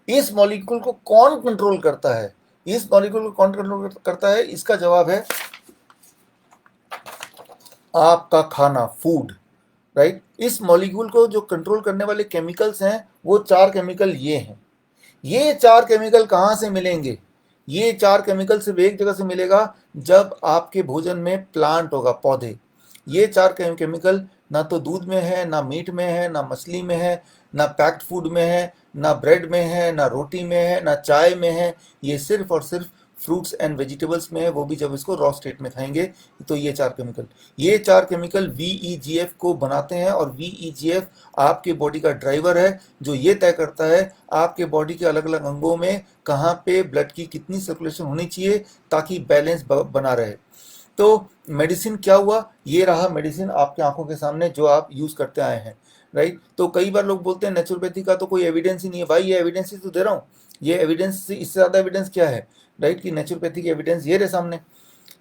इस मॉलिक्यूल को कौन कंट्रोल करता है, इस मॉलिक्यूल को कौन कंट्रोल करता है, इसका जवाब है आपका खाना, फूड, राइट। इस मॉलिक्यूल को जो कंट्रोल करने वाले केमिकल्स हैं वो 4 केमिकल ये हैं। ये 4 केमिकल कहाँ से मिलेंगे, ये 4 केमिकल सिर्फ एक जगह से मिलेगा, जब आपके भोजन में प्लांट होगा, पौधे। ये 4 केमिकल ना तो दूध में है, ना मीट में है, ना मछली में है, ना पैक्ड फूड में है, ना ब्रेड में है, ना रोटी में है, ना चाय में है। ये सिर्फ और सिर्फ फ्रूट्स एंड वेजिटेबल्स में है, वो भी जब इसको रॉ स्टेट में खाएंगे। तो ये 4 केमिकल VEGF को बनाते हैं, और VEGF आपके बॉडी का ड्राइवर है जो ये तय करता है आपके बॉडी के अलग अलग अंगों में कहाँ पे ब्लड की कितनी सर्कुलेशन होनी चाहिए ताकि बैलेंस बना रहे। तो मेडिसिन क्या हुआ, ये रहा मेडिसिन आपके आंखों के सामने जो आप यूज करते आए हैं, राइट। तो कई बार लोग बोलते हैं नेचुरोपैथी का तो कोई एविडेंस ही नहीं है। भाई ये एविडेंस ही तो दे रहा हूँ, ये एविडेंस से इससे ज़्यादा एविडेंस क्या है, राइट, कि नेचुरोपैथी की एविडेंस ये रहे सामने।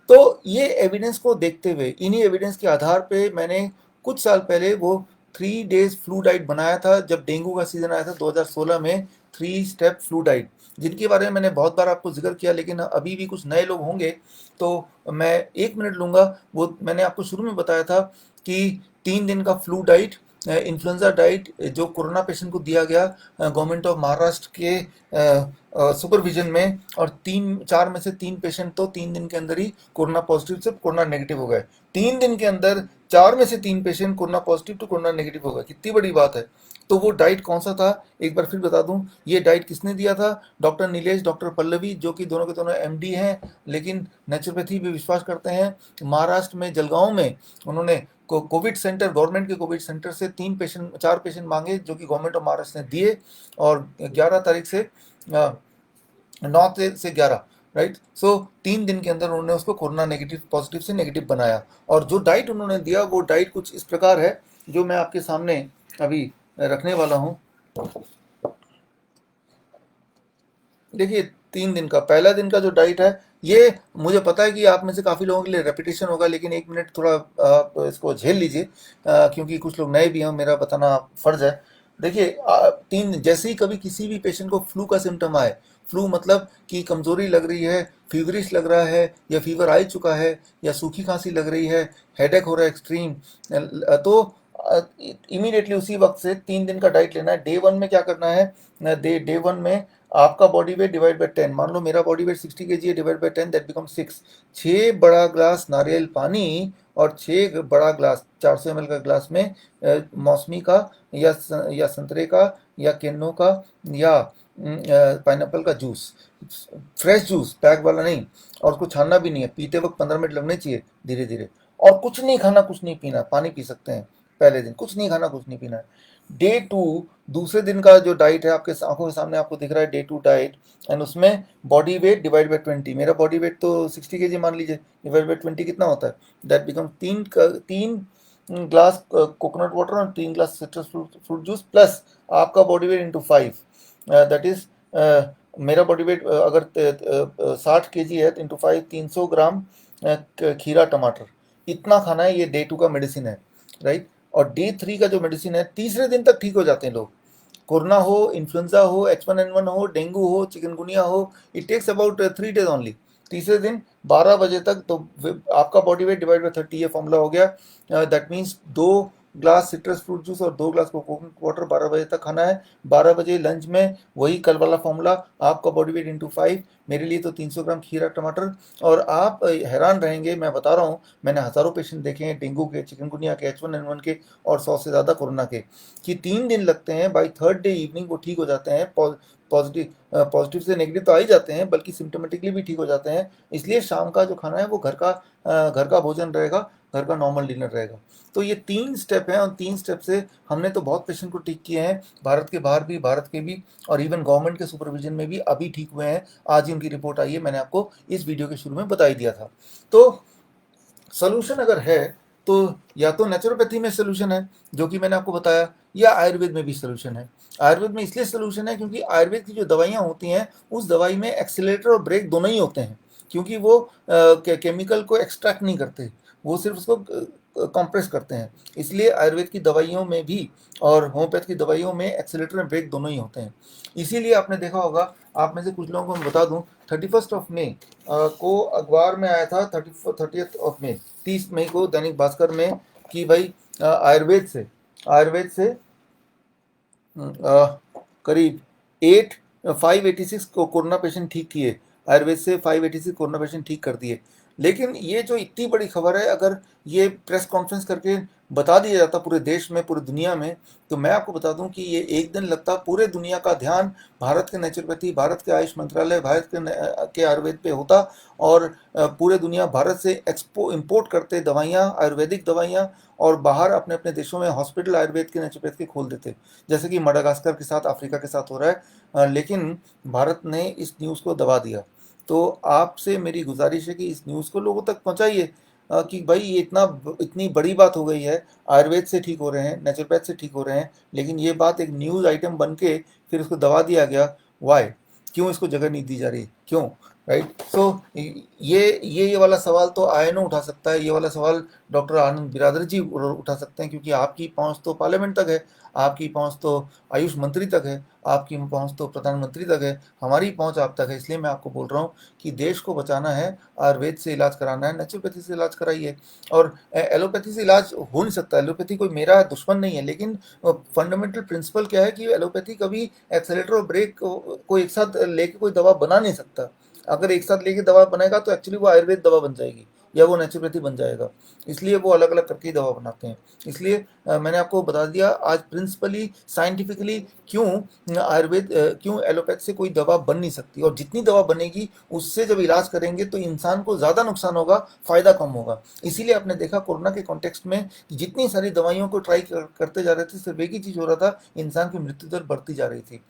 तो ये एविडेंस को देखते हुए, इन्हीं एविडेंस के आधार पे मैंने कुछ साल पहले वो 3 डेज फ्लू डाइट बनाया था, जब डेंगू का सीजन आया था 2016 में। 3 स्टेप फ्लू डाइट, जिनके बारे में मैंने बहुत बार आपको जिक्र किया, लेकिन अभी भी कुछ नए लोग होंगे तो मैं 1 मिनट लूँगा। वो मैंने आपको शुरू में बताया था कि 3 दिन का फ्लू डाइट, इन्फ्लुएंजा डाइट जो कोरोना पेशेंट को दिया गया गवर्नमेंट ऑफ महाराष्ट्र के सुपरविजन में, और 4 में से 3 पेशेंट तो 3 दिन के अंदर ही कोरोना पॉजिटिव से कोरोना नेगेटिव हो गए। 3 दिन के अंदर 4 में से 3 patient corona positive to corona negative हो गए। कितनी बड़ी बात है। तो वो डाइट कौन सा था, एक बार फिर बता दूं, ये डाइट किसने दिया था? डॉक्टर नीलेश, डॉक्टर पल्लवी, जो कि दोनों के दोनों एमडी हैं, लेकिन नेचुरोपैथी पे विश्वास करते हैं। महाराष्ट्र में जलगांव में उन्होंने कोविड सेंटर, गवर्नमेंट के कोविड सेंटर से 4 पेशेंट मांगे, जो कि गवर्नमेंट ऑफ महाराष्ट्र ने दिए, और 11 तारीख से 9 से 11, राइट। सो 3 दिन के अंदर उन्होंने उसको कोरोना नेगेटिव पॉजिटिव से नेगेटिव बनाया। और जो डाइट उन्होंने दिया, वो डाइट कुछ इस प्रकार है, जो मैं आपके सामने अभी रखने वाला हूँ। देखिए, 3 दिन का, पहला दिन का जो डाइट है, ये मुझे पता है कि आप में से काफ़ी लोगों के लिए रेपिटेशन होगा, लेकिन 1 मिनट थोड़ा आप इसको झेल लीजिए, क्योंकि कुछ लोग नए भी हैं, मेरा बताना फर्ज है। देखिए, 3 दिन, जैसे ही कभी किसी भी पेशेंट को फ्लू का सिम्टम आए, फ्लू मतलब कि कमजोरी लग रही है, फीवरिश लग रहा है, या फीवर आ चुका है, या सूखी खांसी लग रही है, हेडेक हो रहा है एक्सट्रीम, तो इमीडिएटली उसी वक्त से 3 दिन का डाइट लेना है। डे 1 में क्या करना है? डे 1 में आपका बॉडी वेट डिवाइड बाय 10, मान लो मेरा बॉडी वेट 60 kg है, डिवाइड बाय 10, दैट बिकम 6। 6 बड़ा ग्लास नारियल पानी और 6 बड़ा ग्लास 400 ml का ग्लास में मौसमी का, या संतरे का, या केन्नो का, या पाइनएप्पल का जूस, फ्रेश जूस, पैक वाला नहीं। और उसको छानना भी नहीं है, पीते वक्त 15 मिनट लगने चाहिए, धीरे धीरे। और कुछ नहीं खाना, कुछ नहीं पीना, पानी पी सकते हैं पहले दिन, कुछ नहीं खाना, कुछ नहीं पीना है। डे 2, दूसरे दिन का जो डाइट है, आपके आंखों के सामने आपको दिख रहा है, डे 2 डाइट, एंड उसमें बॉडी वेट डिवाइड बाई 20। मेरा बॉडी वेट तो 60 kg मान लीजिए, डिवाइड बाई 20 कितना होता है? That become 3 glass coconut water और 3 glass citrus fruit juice, plus आपका body weight into 5, that is, मेरा बॉडी वेट अगर 60 kg है, तो इंटू 5, 300 ग्राम खीरा टमाटर, इतना खाना है। ये डे 2 का मेडिसिन है, राइट। और डे 3 का जो मेडिसिन है, तीसरे दिन तक ठीक हो जाते हैं लोग। कोरोना हो, इन्फ्लुएंजा हो, H1N1 हो, डेंगू हो, चिकनगुनिया हो, it takes about 3 days only. तीसरे दिन 12 बजे तक तो आपका बॉडी वेट डिवाइड बाई 30, ये फॉर्मूला हो गया। That means 2 glass citrus fruit juice और 2 ग्लास कोकोनट वाटर 12 बजे तक खाना है। 12 बजे लंच में वही कल वाला फॉर्मूला, आपका बॉडी वेट इंटू 5, मेरे लिए तो 300 ग्राम खीरा टमाटर। और आप हैरान रहेंगे, मैं बता रहा हूँ, मैंने हज़ारों पेशेंट देखे हैं, डेंगू के, चिकनगुनिया के, H1N1 के, और 100 से ज़्यादा कोरोना के, कि 3 दिन लगते हैं, बाई 3rd डे इवनिंग वो ठीक हो जाते हैं। पॉजिटिव से नेगेटिव तो आ ही जाते हैं, बल्कि सिम्टोमेटिकली भी ठीक हो जाते हैं। इसलिए शाम का जो खाना है वो घर का भोजन रहेगा, घर का नॉर्मल डिनर रहेगा। तो ये 3 स्टेप हैं, और 3 स्टेप से हमने तो बहुत पेशेंट को ठीक किए हैं, भारत के बाहर भी, भारत के भी, और इवन गवर्नमेंट के सुपरविजन में भी अभी ठीक हुए हैं। आज ही उनकी रिपोर्ट आई है, मैंने आपको इस वीडियो के शुरू में बता ही दिया था। तो सोल्यूशन अगर है, तो या तो नेचुरोपैथी में सोल्यूशन है, जो कि मैंने आपको बताया, या आयुर्वेद में भी सोल्यूशन है। आयुर्वेद में इसलिए सोल्यूशन है क्योंकि आयुर्वेद की जो दवाइयाँ होती हैं, उस दवाई में एक्सीलरेटर और ब्रेक दोनों ही होते हैं, क्योंकि वो केमिकल को एक्सट्रैक्ट नहीं करते, वो सिर्फ उसको कंप्रेस करते हैं। इसलिए आयुर्वेद की दवाइयों में भी और होम्योपैथ की दवाइयों में एक्सीलरेटर और ब्रेक दोनों ही होते हैं। इसीलिए आपने देखा होगा, आप में से कुछ लोगों को मैं बता दूं, 31 मई को अखबार में आया था, 30 मई, 30 मई को दैनिक भास्कर में, कि भाई आयुर्वेद से करीब 586 को कोरोना पेशेंट ठीक किए। आयुर्वेद से 586 कोरोना पेशेंट ठीक कर दिए। लेकिन ये जो इतनी बड़ी खबर है, अगर ये प्रेस कॉन्फ्रेंस करके बता दिया जाता पूरे देश में, पूरी दुनिया में, तो मैं आपको बता दूं कि ये एक दिन लगता, पूरे दुनिया का ध्यान भारत के नेचुरोपैथी, भारत के आयुष मंत्रालय, भारत के आयुर्वेद पे होता, और पूरे दुनिया भारत से इंपोर्ट करते दवाइयाँ, आयुर्वेदिक दवाइयाँ, और बाहर अपने अपने देशों में हॉस्पिटल आयुर्वेद के, नेचुरोपैथ के खोल देते, जैसे कि मडागास्कर के साथ, अफ्रीका के साथ हो रहा है। लेकिन भारत ने इस न्यूज़ को दबा दिया। तो आपसे मेरी गुजारिश है कि इस न्यूज़ को लोगों तक पहुंचाइए, कि भाई ये इतनी बड़ी बात हो गई है, आयुर्वेद से ठीक हो रहे हैं, नेचुरोपैथ से ठीक हो रहे हैं, लेकिन ये बात एक न्यूज़ आइटम बन के फिर उसको दबा दिया गया। वाई? क्यों इसको जगह नहीं दी जा रही? क्यों? राइट। सो ये वाला सवाल तो आयनो उठा सकता है, ये वाला सवाल डॉक्टर आनंद बिरादर जी उठा सकते हैं, क्योंकि आपकी पहुंच तो पार्लियामेंट तक है, आपकी पहुंच तो आयुष मंत्री तक है, आपकी पहुंच तो प्रधानमंत्री तक है, हमारी पहुंच आप तक है। इसलिए मैं आपको बोल रहा हूँ कि देश को बचाना है, आयुर्वेद से इलाज कराना है, नेचुरोपैथी से इलाज कराइए। और एलोपैथी से इलाज हो नहीं सकता, एलोपैथी कोई मेरा दुश्मन नहीं है, लेकिन फंडामेंटल प्रिंसिपल क्या है कि एलोपैथी कभी एक्सेलेटर और ब्रेक को एक साथ लेके कोई दवा बना नहीं सकता। अगर एक साथ लेके दवा बनाएगा तो एक्चुअली वो आयुर्वेद दवा बन जाएगी, या वो नेचुरोपैथी बन जाएगा। इसलिए वो अलग अलग करके ही दवा बनाते हैं। इसलिए मैंने आपको बता दिया आज प्रिंसिपली साइंटिफिकली क्यों क्यों एलोपैथ से कोई दवा बन नहीं सकती, और जितनी दवा बनेगी उससे जब इलाज करेंगे तो इंसान को ज़्यादा नुकसान होगा, फ़ायदा कम होगा। इसीलिए आपने देखा कोरोना के कॉन्टेक्स्ट में जितनी सारी दवाइयों को ट्राई करते जा रहे थे, सिर्फ एक ही चीज़ हो रहा था, इंसान की मृत्यु दर बढ़ती जा रही थी।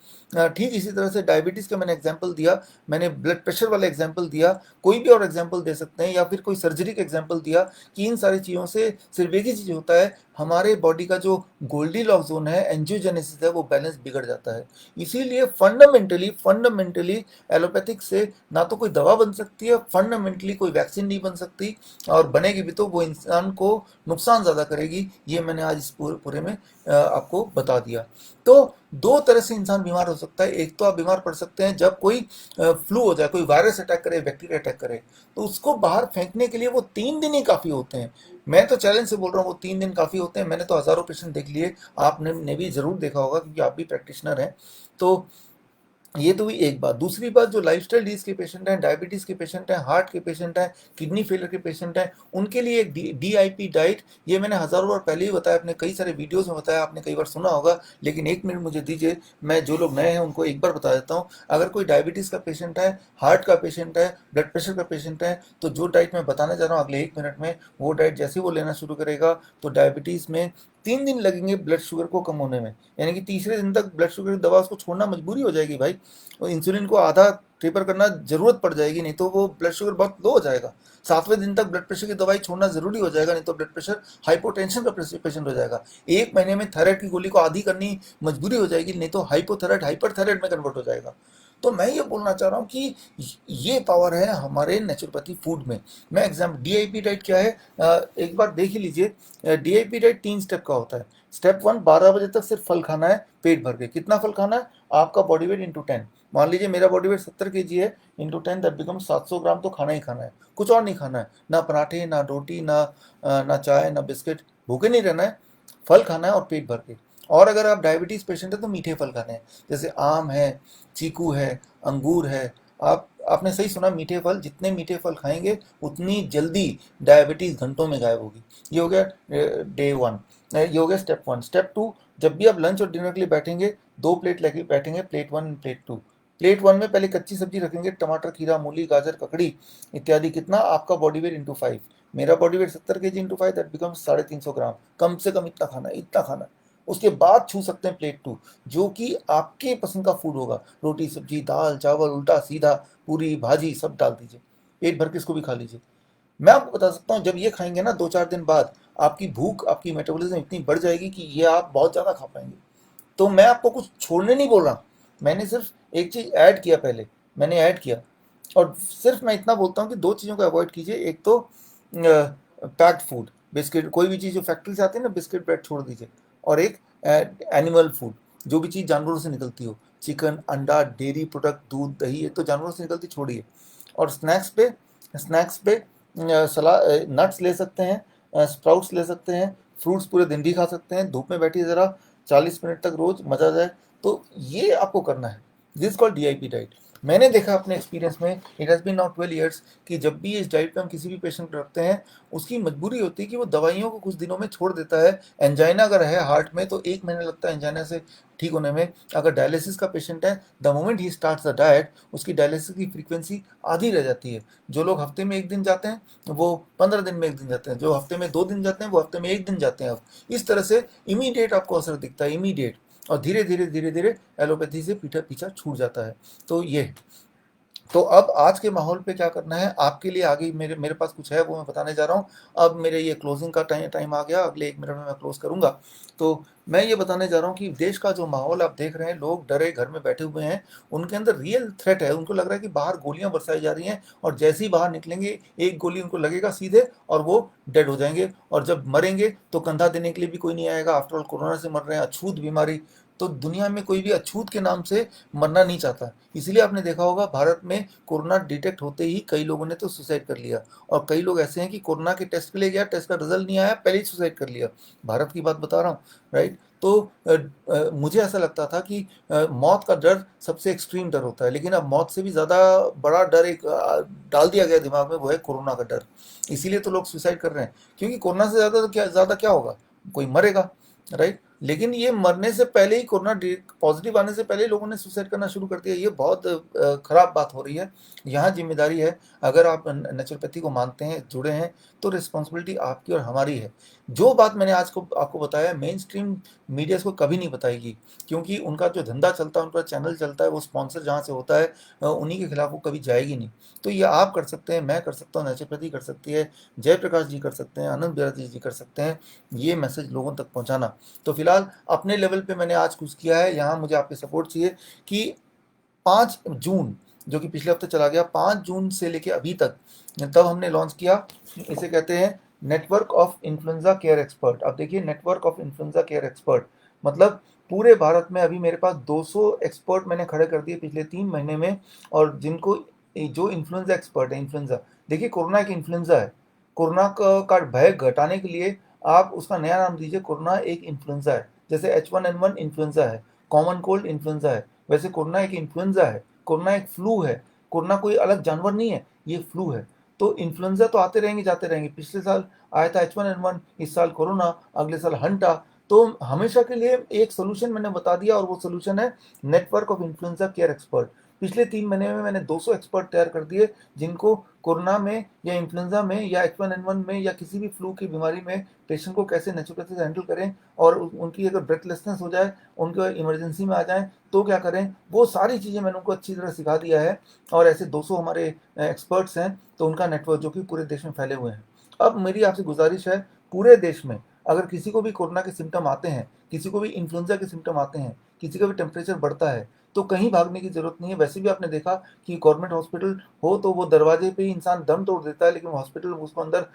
ठीक इसी तरह से डायबिटीज़ का मैंने एग्जाम्पल दिया, मैंने ब्लड प्रेशर वाला एग्जाम्पल दिया, कोई भी और एग्जाम्पल दे सकते हैं, या फिर कोई सर्जरी का एग्जाम्पल दिया कि इन सारी चीज़ों से सिर्फ एक ही चीज़ होता है, हमारे बॉडी का जो गोल्डीलॉक जोन है, एंजियोजेनेसिस है, वो बैलेंस बिगड़ जाता है। इसीलिए फंडामेंटली एलोपैथिक से ना तो कोई दवा बन सकती है, फंडामेंटली कोई वैक्सीन नहीं बन सकती, और बनेगी भी तो वो इंसान को नुकसान ज़्यादा करेगी। ये मैंने आज इस पूरे में आपको बता दिया। तो दो तरह से इंसान बीमार हो सकता है। एक तो आप बीमार पड़ सकते हैं जब कोई फ्लू हो जाए, कोई वायरस अटैक करे, बैक्टीरिया अटैक करे, तो उसको बाहर फेंकने के लिए वो 3 दिन ही काफ़ी होते हैं। मैं तो चैलेंज से बोल रहा हूँ, वो 3 दिन काफ़ी होते हैं। मैंने तो हज़ारों पेशेंट देख लिए, आपने ने भी ज़रूर देखा होगा क्योंकि आप भी प्रैक्टिशनर हैं। तो ये तो हुई एक बात। दूसरी बात, जो लाइफस्टाइल डिजीज के पेशेंट हैं, डायबिटीज़ के पेशेंट हैं, हार्ट के पेशेंट हैं, किडनी फेलियर के पेशेंट हैं, उनके लिए एक DIP डाइट, ये मैंने हज़ारों बार पहले ही बताया, अपने कई सारे वीडियोज़ में बताया, आपने कई बार सुना होगा, लेकिन 1 मिनट मुझे दीजिए, मैं जो लोग नए हैं उनको एक बार बता देता हूँ। अगर कोई डायबिटीज़ का पेशेंट है, हार्ट का पेशेंट है, ब्लड प्रेशर का पेशेंट है, तो जो डाइट मैं बताने जा रहा हूँ अगले 1 मिनट में, वो डाइट जैसे ही वो लेना शुरू करेगा तो डायबिटीज़ में 3 दिन लगेंगे ब्लड शुगर को कम होने में, यानी कि तीसरे दिन तक ब्लड शुगर की दवा उसको छोड़ना मजबूरी हो जाएगी भाई, और इंसुलिन को आधा टेपर करना जरूरत पड़ जाएगी, नहीं तो वो ब्लड शुगर बहुत लो हो जाएगा। 7वें दिन तक ब्लड प्रेशर की दवाई छोड़ना जरूरी हो जाएगा, नहीं तो ब्लड प्रेशर हाइपोटेंशन का पेशेंट हो जाएगा। 1 महीने में थायराइड की गोली को आधी करनी मजबूरी हो जाएगी, नहीं तो हाइपोथायराइड हाइपरथायराइड में कन्वर्ट हो जाएगा। तो मैं ये बोलना चाह रहा हूँ कि ये पावर है हमारे नेचुरोपैथी फूड में। मैं एग्जाम DIP डाइट क्या है, एक बार देख ही लीजिए। DIP डाइट 3 स्टेप का होता है। स्टेप 1, 12 बजे तक सिर्फ फल खाना है पेट भर के। कितना फल खाना है? आपका बॉडी वेट इंटू 10। मान लीजिए मेरा बॉडी वेट 70 kg है, इंटू 10 दैट बिकम 700 ग्राम तो खाना ही खाना है, कुछ और नहीं खाना है, ना पराठे, ना रोटी, ना चाय, ना बिस्किट, भूखे नहीं रहना है, फल खाना है और पेट भर के। और अगर आप डायबिटीज़ पेशेंट है तो मीठे फल खाने हैं, जैसे आम है, चीकू है, अंगूर है। आपने सही सुना, मीठे फल, जितने मीठे फल खाएंगे उतनी जल्दी डायबिटीज़ घंटों में गायब होगी। ये हो गया डे 1, ये हो गया स्टेप 1। स्टेप 2, जब भी आप लंच और डिनर के लिए बैठेंगे, 2 प्लेट लेके बैठेंगे, प्लेट 1 एंड प्लेट 2। प्लेट 1 में पहले कच्ची सब्जी रखेंगे, टमाटर, खीरा, मूली, गाजर, ककड़ी इत्यादि। कितना? आपका बॉडी वेट इंटू 5। मेरा body wait 70 kg into 5 that becomes 350 ग्राम। कम से कम इतना खाना है, इतना खाना है। उसके बाद छू सकते हैं प्लेट 2, जो कि आपके पसंद का फूड होगा। रोटी, सब्जी, दाल, चावल, उल्टा सीधा, पूरी भाजी सब डाल दीजिए, पेट भर के इसको भी खा लीजिए। मैं आपको बता सकता हूँ, जब ये खाएंगे ना 2-4 दिन बाद, आपकी भूख, आपकी मेटाबॉलिज्म इतनी बढ़ जाएगी कि ये आप बहुत ज़्यादा खा पाएंगे। तो मैं आपको कुछ छोड़ने नहीं बोल रहा, मैंने सिर्फ एक चीज़ ऐड किया, पहले मैंने ऐड किया। और सिर्फ मैं इतना बोलता हूँ कि 2 चीज़ों को अवॉइड कीजिए। एक तो पैक्ड फूड, बिस्किट, कोई भी चीज़ जो फैक्ट्री से आती है ना, बिस्किट ब्रेड छोड़ दीजिए। और एक एनिमल फूड, जो भी चीज़ जानवरों से निकलती हो, चिकन, अंडा, डेयरी प्रोडक्ट, दूध, दही, ये तो जानवरों से निकलती, छोड़िए। और स्नैक्स पे सला नट्स ले सकते हैं, स्प्राउट्स ले सकते हैं, फ्रूट्स पूरे दिन भी खा सकते हैं। धूप में बैठिए ज़रा 40 मिनट तक रोज, मजा आ जाए। तो ये आपको करना है, दिस कॉल्ड DIP डाइट। मैंने देखा अपने एक्सपीरियंस में, it has been now 12 years, कि जब भी इस डाइट पे हम किसी भी पेशेंट को रखते हैं, उसकी मजबूरी होती है कि वो दवाइयों को कुछ दिनों में छोड़ देता है। एंजाइना अगर है हार्ट में तो 1 महीना लगता है एंजाइना से ठीक होने में। अगर डायलिसिस का पेशेंट है, the moment he starts the diet, उसकी डायलिसिस की फ्रीक्वेंसी आधी रह जाती है। जो लोग हफ्ते में 1 दिन जाते हैं, वो 15 दिन में 1 दिन जाते हैं। जो हफ्ते में 2 दिन जाते हैं, वो हफ्ते में 1 दिन जाते हैं। अब इस तरह से इमीडिएट आपको असर दिखता है, इमीडिएट। और धीरे धीरे एलोपैथी से पीछा छूट जाता है। तो ये, तो अब आज के माहौल पे क्या करना है आपके लिए, आगे मेरे मेरे पास कुछ है वो मैं बताने जा रहा हूँ। अब मेरे ये क्लोजिंग का टाइम आ गया, अगले 1 मिनट में मैं क्लोज करूंगा। तो मैं ये बताने जा रहा हूँ कि देश का जो माहौल आप देख रहे हैं, लोग डरे घर में बैठे हुए हैं, उनके अंदर रियल थ्रेट है। उनको लग रहा है कि बाहर गोलियां बरसाई जा रही हैं, और जैसे ही बाहर निकलेंगे एक गोली उनको लगेगा सीधे, और वो डेड हो जाएंगे। और जब मरेंगे तो कंधा देने के लिए भी कोई नहीं आएगा। आफ्टर ऑल कोरोना से मर रहे हैं, अछूत बीमारी। तो दुनिया में कोई भी अछूत के नाम से मरना नहीं चाहता। इसलिए आपने देखा होगा, भारत में कोरोना डिटेक्ट होते ही कई लोगों ने तो सुसाइड कर लिया। और कई लोग ऐसे हैं कि कोरोना के टेस्ट के लिए गया, टेस्ट का रिजल्ट नहीं आया, पहले ही सुसाइड कर लिया। भारत की बात बता रहा हूँ, राइट। तो मुझे ऐसा लगता था कि मौत का डर सबसे एक्सट्रीम डर होता है, लेकिन अब मौत से भी ज़्यादा बड़ा डर एक डाल दिया गया दिमाग में, वो है कोरोना का डर। इसीलिए तो लोग सुसाइड कर रहे हैं, क्योंकि कोरोना से ज़्यादा क्या होगा, कोई मरेगा, राइट। लेकिन ये मरने से पहले ही, कोरोना पॉजिटिव आने से पहले ही लोगों ने सुसाइड करना शुरू कर दिया। ये बहुत खराब बात हो रही है। यहाँ जिम्मेदारी है, अगर आप नेचुरोपैथी को मानते हैं, जुड़े हैं, तो रिस्पॉन्सिबिलिटी आपकी और हमारी है। जो बात मैंने आज को आपको बताया, मेन स्ट्रीम मीडिया इसको कभी नहीं बताएगी, क्योंकि उनका जो धंधा चलता है, उनका चैनल चलता है, वो स्पॉन्सर जहाँ से होता है, उन्हीं के खिलाफ वो कभी जाएगी नहीं। तो ये आप कर सकते हैं, मैं कर सकता हूँ, नेचुरोपैथी कर सकती है, जयप्रकाश जी कर सकते हैं, आनंद बिराजी जी कर सकते हैं, ये मैसेज लोगों तक पहुँचाना। तो फिलहाल अपने लेवल पे मैंने आज कुछ किया है, यहाँ मुझे आपकी सपोर्ट चाहिए कि 5 जून, जो कि पिछले हफ्ते चला गया, 5 जून से लेके अभी तक, तब हमने लॉन्च किया, इसे कहते हैं network of influenza care expert. अब देखिए, network of influenza care expert मतलब पूरे भारत में अभी मेरे पास 200 एक्सपर्ट मैंने खड़े कर दिए पिछले 3 महीने में, और जिनको जो इन्फ्लुएंजा एक्सपर्ट है, इन्फ्लुएंजा, देखिए कोरोना एक इन्फ्लुएंजा है। कोरोना का भय घटाने के लिए आप उसका नया नाम दीजिए, कोरोना एक इन्फ्लुएंजा है। जैसे H1N1 इन्फ्लुएंजा है, कॉमन कोल्ड इन्फ्लुएंजा है, वैसे कोरोना एक इन्फ्लुएंजा है, कोरोना एक फ्लू है। कोरोना कोई अलग जानवर नहीं है, ये फ्लू है। तो इन्फ्लुएंजा तो आते रहेंगे जाते रहेंगे। पिछले साल आया था H1N1, इस साल कोरोना, अगले साल हंटा। तो हमेशा के लिए एक सोल्यूशन मैंने बता दिया, और वो सोल्यूशन है network of influenza care expert. पिछले 3 महीने में मैंने 200 एक्सपर्ट तैयार कर दिए, जिनको कोरोना में या इन्फ्लुएंजा में या H1N1 में या किसी भी फ्लू की बीमारी में पेशेंट को कैसे नेचुरोपैथी से हैंडल करें, और उनकी अगर ब्रेथलेसनेस हो जाए, उनको इमरजेंसी में आ जाए तो क्या करें, वो सारी चीज़ें मैंने उनको अच्छी तरह सिखा दिया है। और ऐसे 200 हमारे एक्सपर्ट्स हैं, तो उनका नेटवर्क जो कि पूरे देश में फैले हुए हैं। अब मेरी आपसे गुजारिश है, पूरे देश में अगर किसी को भी कोरोना के सिम्टम आते हैं, किसी को भी इन्फ्लुएंजा के सिम्टम आते हैं, किसी का भी टेम्परेचर बढ़ता है, तो कहीं भागने की ज़रूरत नहीं है। वैसे भी आपने देखा कि गवर्नमेंट हॉस्पिटल हो तो वो दरवाजे पे ही इंसान दम तोड़ देता है, लेकिन हॉस्पिटल उसको अंदर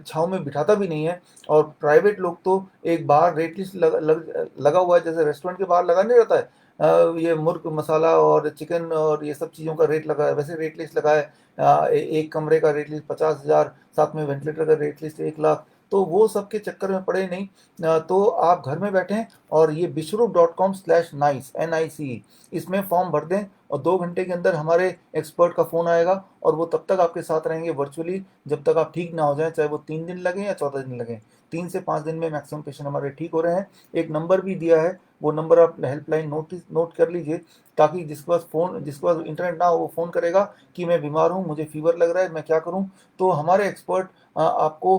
छाँव में बिठाता भी नहीं है। और प्राइवेट लोग तो एक बाहर रेट लिस्ट लगा हुआ है, जैसे रेस्टोरेंट के बाहर लगा नहीं रहता है, ये मुर्ग मसाला और चिकन और ये सब चीज़ों का रेट लगा है, वैसे रेट लिस्ट लगा है। एक कमरे का रेट लिस्ट 50,000, साथ में वेंटिलेटर का रेट लिस्ट 1 लाख। तो वो सब के चक्कर में पड़े नहीं। तो आप घर में बैठें और ये विश्वरूप.com/NICE NICE, इसमें फॉर्म भर दें, और 2 घंटे के अंदर हमारे एक्सपर्ट का फ़ोन आएगा, और वो तब तक आपके साथ रहेंगे वर्चुअली, जब तक आप ठीक ना हो जाएं, चाहे वो 3 दिन लगें या 14 दिन लगें। 3 से 5 दिन में मैक्सिमम पेशेंट हमारे ठीक हो रहे हैं। एक नंबर भी दिया है, वो नंबर आप हेल्पलाइन नोट कर लीजिए, ताकि जिसके पास इंटरनेट ना हो, वो फ़ोन करेगा कि मैं बीमार हूँ, मुझे फीवर लग रहा है, मैं क्या करूँ? तो हमारे एक्सपर्ट आपको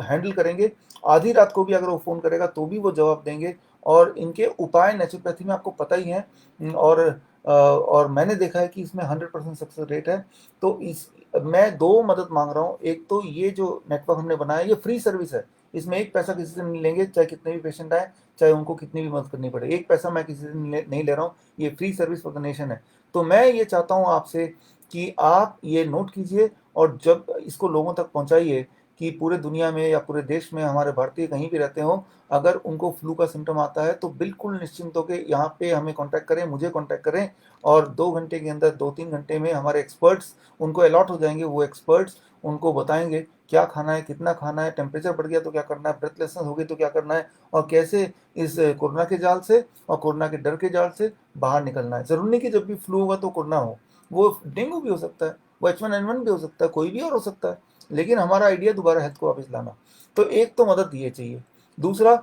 हैंडल करेंगे। आधी रात को भी अगर वो फ़ोन करेगा तो भी वो जवाब देंगे, और इनके उपाय नेचुरोपैथी में आपको पता ही है। और मैंने देखा है कि इसमें 100% सक्सेस रेट है। तो इस मैं 2 मदद माँग रहा हूँ। एक तो ये जो नेटवर्क हमने बनाया, ये फ्री सर्विस है, इसमें 1 पैसा किसी से नहीं लेंगे, चाहे कितने भी पेशेंट आएँ, चाहे उनको कितनी भी मदद करनी पड़े। 1 पैसा मैं किसी से नहीं ले रहा हूँ, ये free service for the nation है। तो मैं ये चाहता हूँ आपसे कि आप ये नोट कीजिए, और जब इसको लोगों तक पहुँचाइए कि पूरे दुनिया में या पूरे देश में हमारे भारतीय कहीं भी रहते हों, अगर उनको फ्लू का सिम्टम आता है तो बिल्कुल निश्चिंत होकर यहाँ पे हमें कांटेक्ट करें, मुझे कांटेक्ट करें, और 2 घंटे के अंदर, 2-3 घंटे में हमारे एक्सपर्ट्स उनको अलॉट हो जाएंगे। वो एक्सपर्ट्स उनको बताएंगे क्या खाना है, कितना खाना है, टेम्परेचर बढ़ गया तो क्या करना है, ब्रेथलेसनेस हो गई तो क्या करना है, और कैसे इस कोरोना के जाल से और कोरोना के डर के जाल से बाहर निकलना है। ज़रूरी नहीं कि जब भी फ्लू होगा तो कोरोना हो, वो डेंगू भी हो सकता है, वो H1N1 भी हो सकता है, कोई भी और हो सकता है, लेकिन हमारा आइडिया दोबारा हेल्थ को वापस लाना। तो एक तो मदद ये चाहिए। दूसरा,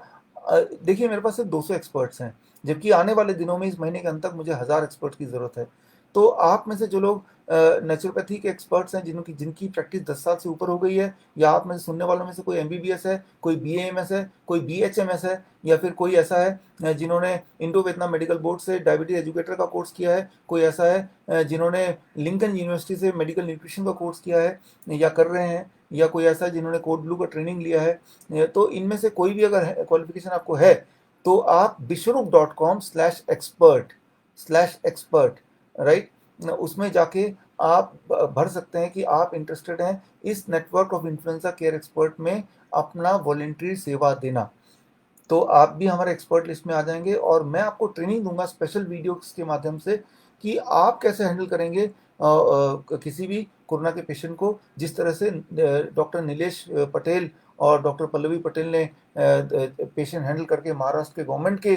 देखिए मेरे पास सिर्फ 200 एक्सपर्ट्स हैं, जबकि आने वाले दिनों में, इस महीने के अंत तक मुझे 1000 एक्सपर्ट की ज़रूरत है। तो आप में से जो लोग नेचुरोपैथी के एक्सपर्ट्स हैं, जिनकी प्रैक्टिस 10 साल से ऊपर हो गई है, या आप में से सुनने वालों में से कोई MBBS है, कोई BAMS है, कोई BHMS है, या फिर कोई ऐसा है जिन्होंने इंडो वियतनाम मेडिकल बोर्ड से डायबिटीज एजुकेटर का कोर्स किया है, कोई ऐसा है जिन्होंने लिंकन यूनिवर्सिटी से मेडिकल न्यूट्रिशन का कोर्स किया है या कर रहे हैं, या कोई ऐसा है जिन्होंने कोड ब्लू का ट्रेनिंग लिया है, तो इनमें से कोई भी अगर क्वालिफिकेशन आपको है, तो आप विश्वरूप.com/expert राइट, उसमें जाके आप भर सकते हैं कि आप इंटरेस्टेड हैं इस network of influenza care expert में अपना वॉलंटरी सेवा देना। तो आप भी हमारे एक्सपर्ट लिस्ट में आ जाएंगे, और मैं आपको ट्रेनिंग दूंगा स्पेशल वीडियोस के माध्यम से कि आप कैसे हैंडल करेंगे किसी भी कोरोना के पेशेंट को, जिस तरह से डॉक्टर नीलेश पटेल और डॉक्टर पल्लवी पटेल ने पेशेंट हैंडल करके महाराष्ट्र के गवर्नमेंट के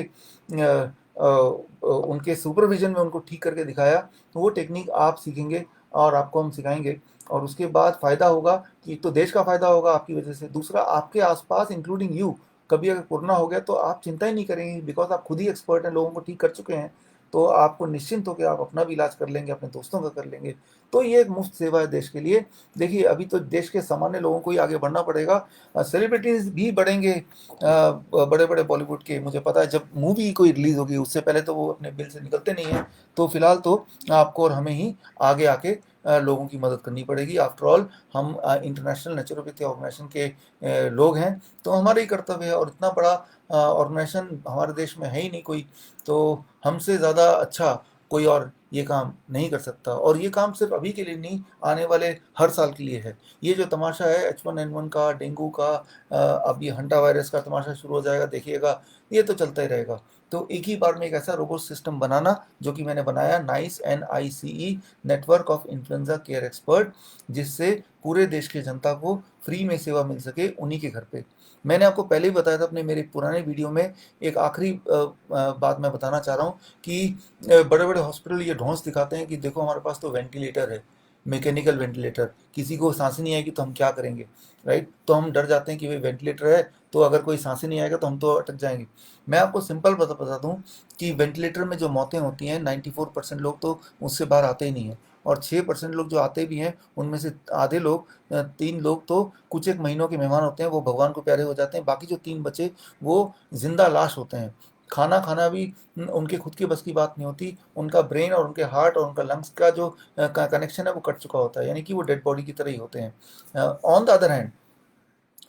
उनके सुपरविजन में उनको ठीक करके दिखाया। तो वो टेक्निक आप सीखेंगे और आपको हम सिखाएंगे, और उसके बाद फ़ायदा होगा कि एक तो देश का फ़ायदा होगा आपकी वजह से, दूसरा आपके आसपास इंक्लूडिंग यू, कभी अगर कोरोना हो गया तो आप चिंता ही नहीं करेंगे, बिकॉज आप खुद ही एक्सपर्ट हैं, लोगों को ठीक कर चुके हैं। तो आपको निश्चिंत होकर आप अपना भी इलाज कर लेंगे, अपने दोस्तों का कर लेंगे। तो ये एक मुफ्त सेवा है देश के लिए। देखिए अभी तो देश के सामान्य लोगों को ही आगे बढ़ना पड़ेगा, सेलिब्रिटीज़ भी बढ़ेंगे, बड़े बड़े बॉलीवुड के, मुझे पता है जब मूवी कोई रिलीज़ होगी उससे पहले तो वो अपने बिल से निकलते नहीं हैं। तो फिलहाल तो आपको और हमें ही आगे आके लोगों की मदद करनी पड़ेगी। आफ्टर ऑल हम इंटरनेशनल नेचुरोपैथी ऑर्गेनाइजेशन के लोग हैं, तो हमारा ही कर्तव्य है। और इतना बड़ा ऑर्गेनाइजेशन हमारे देश में है ही नहीं कोई, तो हमसे ज़्यादा अच्छा कोई और ये काम नहीं कर सकता। और ये काम सिर्फ अभी के लिए नहीं, आने वाले हर साल के लिए है। ये जो तमाशा है H1N1 का, डेंगू का, अब ये हंटा वायरस का तमाशा शुरू हो जाएगा, देखिएगा, ये तो चलता ही रहेगा। तो एक ही बार में एक ऐसा रोबोट सिस्टम बनाना, जो कि मैंने बनाया, nice NICE, network of influenza care expert, जिससे पूरे देश की जनता को फ्री में सेवा मिल सके उन्हीं के घर पे। मैंने आपको पहले ही बताया था अपने मेरे पुराने वीडियो में। एक आखिरी बात मैं बताना चाह रहा हूँ कि बड़े बड़े हॉस्पिटल ये ढोंस दिखाते हैं कि देखो हमारे पास तो वेंटिलेटर है, मैकेनिकल वेंटिलेटर, किसी को सांस ही नहीं आएगी तो हम क्या करेंगे, राइट? तो हम डर जाते हैं कि भाई वेंटिलेटर है तो अगर कोई सांस ही नहीं आएगा तो हम तो अटक जाएंगे। मैं आपको सिंपल बता दूं कि वेंटिलेटर में जो मौतें होती हैं, 94% लोग तो उससे बाहर आते ही नहीं हैं, और 6% लोग जो आते भी हैं उनमें से आधे लोग, 3 लोग तो कुछ एक महीनों के मेहमान होते हैं, वो भगवान को प्यारे हो जाते हैं, बाकी जो 3 बचे वो जिंदा लाश होते हैं। खाना खाना भी उनके खुद की बस की बात नहीं होती, उनका ब्रेन और उनके हार्ट और उनका लंग्स का जो कनेक्शन है वो कट चुका होता है, यानी कि वो डेड बॉडी की तरह ही होते हैं। ऑन द अदर हैंड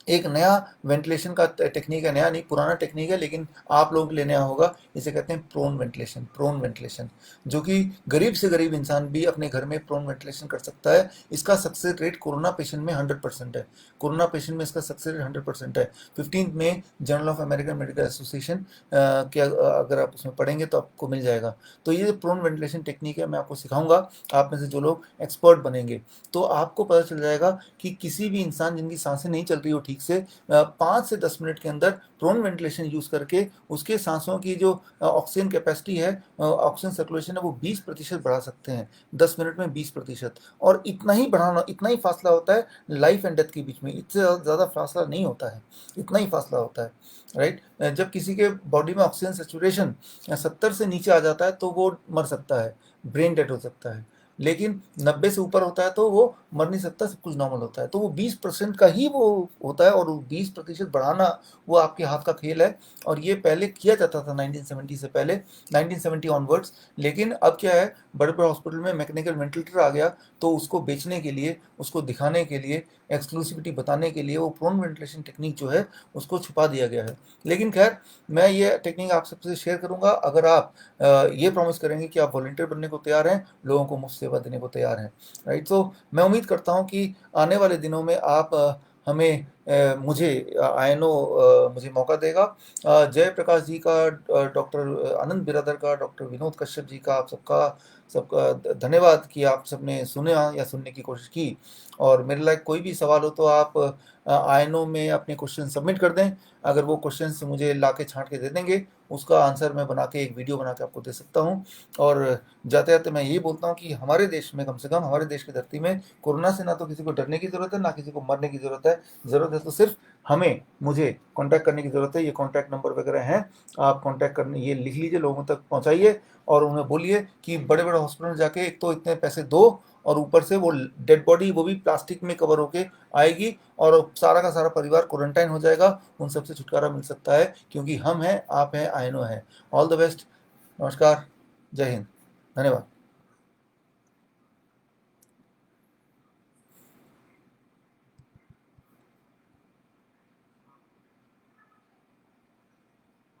एक नया वेंटिलेशन का टेक्निक है, नया नहीं पुराना टेक्निक है, लेकिन आप लोगों के लिए नया होगा। इसे कहते हैं प्रोन वेंटिलेशन। प्रोन वेंटिलेशन जो कि गरीब से गरीब इंसान भी अपने घर में प्रोन वेंटिलेशन कर सकता है। इसका सक्सेस रेट कोरोना पेशेंट में 100% है। कोरोना पेशेंट में इसका सक्सेस रेट 100% है। 15 में journal of American medical association के अगर आप उसमें पढ़ेंगे तो आपको मिल जाएगा। तो ये प्रोन वेंटिलेशन टेक्निक है, मैं आपको सिखाऊंगा। आप में से जो लोग एक्सपर्ट बनेंगे तो आपको पता चल जाएगा कि किसी भी इंसान जिनकी सांसें नहीं चल रही हो ठीक से, 5 से 10 मिनट के अंदर प्रोन वेंटिलेशन यूज़ करके उसके सांसों की जो ऑक्सीजन कैपेसिटी है, ऑक्सीजन सर्कुलेशन है, वो 20% बढ़ा सकते हैं। 10 मिनट में 20%। और इतना ही बढ़ाना, इतना ही फासला होता है लाइफ एंड डेथ के बीच में, इससे ज़्यादा फासला नहीं होता है, इतना ही फासला होता है, राइट? जब किसी के बॉडी में ऑक्सीजन सेचुरेशन 70 से नीचे आ जाता है तो वो मर सकता है, ब्रेन डेड हो सकता है। लेकिन 90 से ऊपर होता है तो वो मर नहीं सकता, सब कुछ नॉर्मल होता है। तो वो 20% का ही वो होता है, और वो 20% बढ़ाना वो आपके हाथ का खेल है। और ये पहले किया जाता था 1970 से पहले, 1970 ऑनवर्ड्स। लेकिन अब क्या है, बड़े बड़े हॉस्पिटल में मैकेनिकल वेंटिलेटर आ गया, तो उसको बेचने के लिए, उसको दिखाने के लिए, एक्सक्लूसिविटी बताने के लिए वो प्रोन वेंटिलेशन टेक्निक जो है उसको छुपा दिया गया है। लेकिन खैर, मैं ये टेक्निक आप सबसे शेयर करूंगा अगर आप ये प्रॉमिस करेंगे कि आप वॉलंटियर बनने को तैयार हैं, लोगों को मुफ्त सेवा देने को तैयार हैं, राइट? तो मैं उम्मीद करता हूं कि आने वाले दिनों में आप हमें मुझे आयनो मुझे मौका देगा। जयप्रकाश जी का, डॉक्टर आनंद बिरादर का, डॉक्टर विनोद कश्यप जी का, आप सबका सबका धन्यवाद कि आप सबने सुना या सुनने की कोशिश की। और मेरे लायक कोई भी सवाल हो तो आप आयनो में अपने क्वेश्चन सबमिट कर दें। अगर वो क्वेश्चन मुझे ला के छाँट के दे देंगे, उसका आंसर मैं बना के एक वीडियो बना के आपको दे सकता हूँ। और जाते जाते मैं यही बोलता हूँ कि हमारे देश में, कम से कम हमारे देश की धरती में, कोरोना से ना तो किसी को डरने की ज़रूरत है, ना किसी को मरने की ज़रूरत है। ज़रूरत है तो सिर्फ हमें, मुझे कॉन्टैक्ट करने की ज़रूरत है। ये कॉन्टैक्ट नंबर वगैरह हैं, आप कॉन्टैक्ट करने, ये लिख लीजिए, लोगों तक पहुँचाइए और उन्हें बोलिए कि बड़े बड़े हॉस्पिटल जाके एक तो इतने पैसे दो, और ऊपर से वो डेड बॉडी वो भी प्लास्टिक में कवर होके आएगी, और सारा का सारा परिवार क्वारंटाइन हो जाएगा। उन सबसे छुटकारा मिल सकता है, क्योंकि हम हैं, आप हैं, आयनो है। All the best. नमस्कार। जय हिंद। धन्यवाद।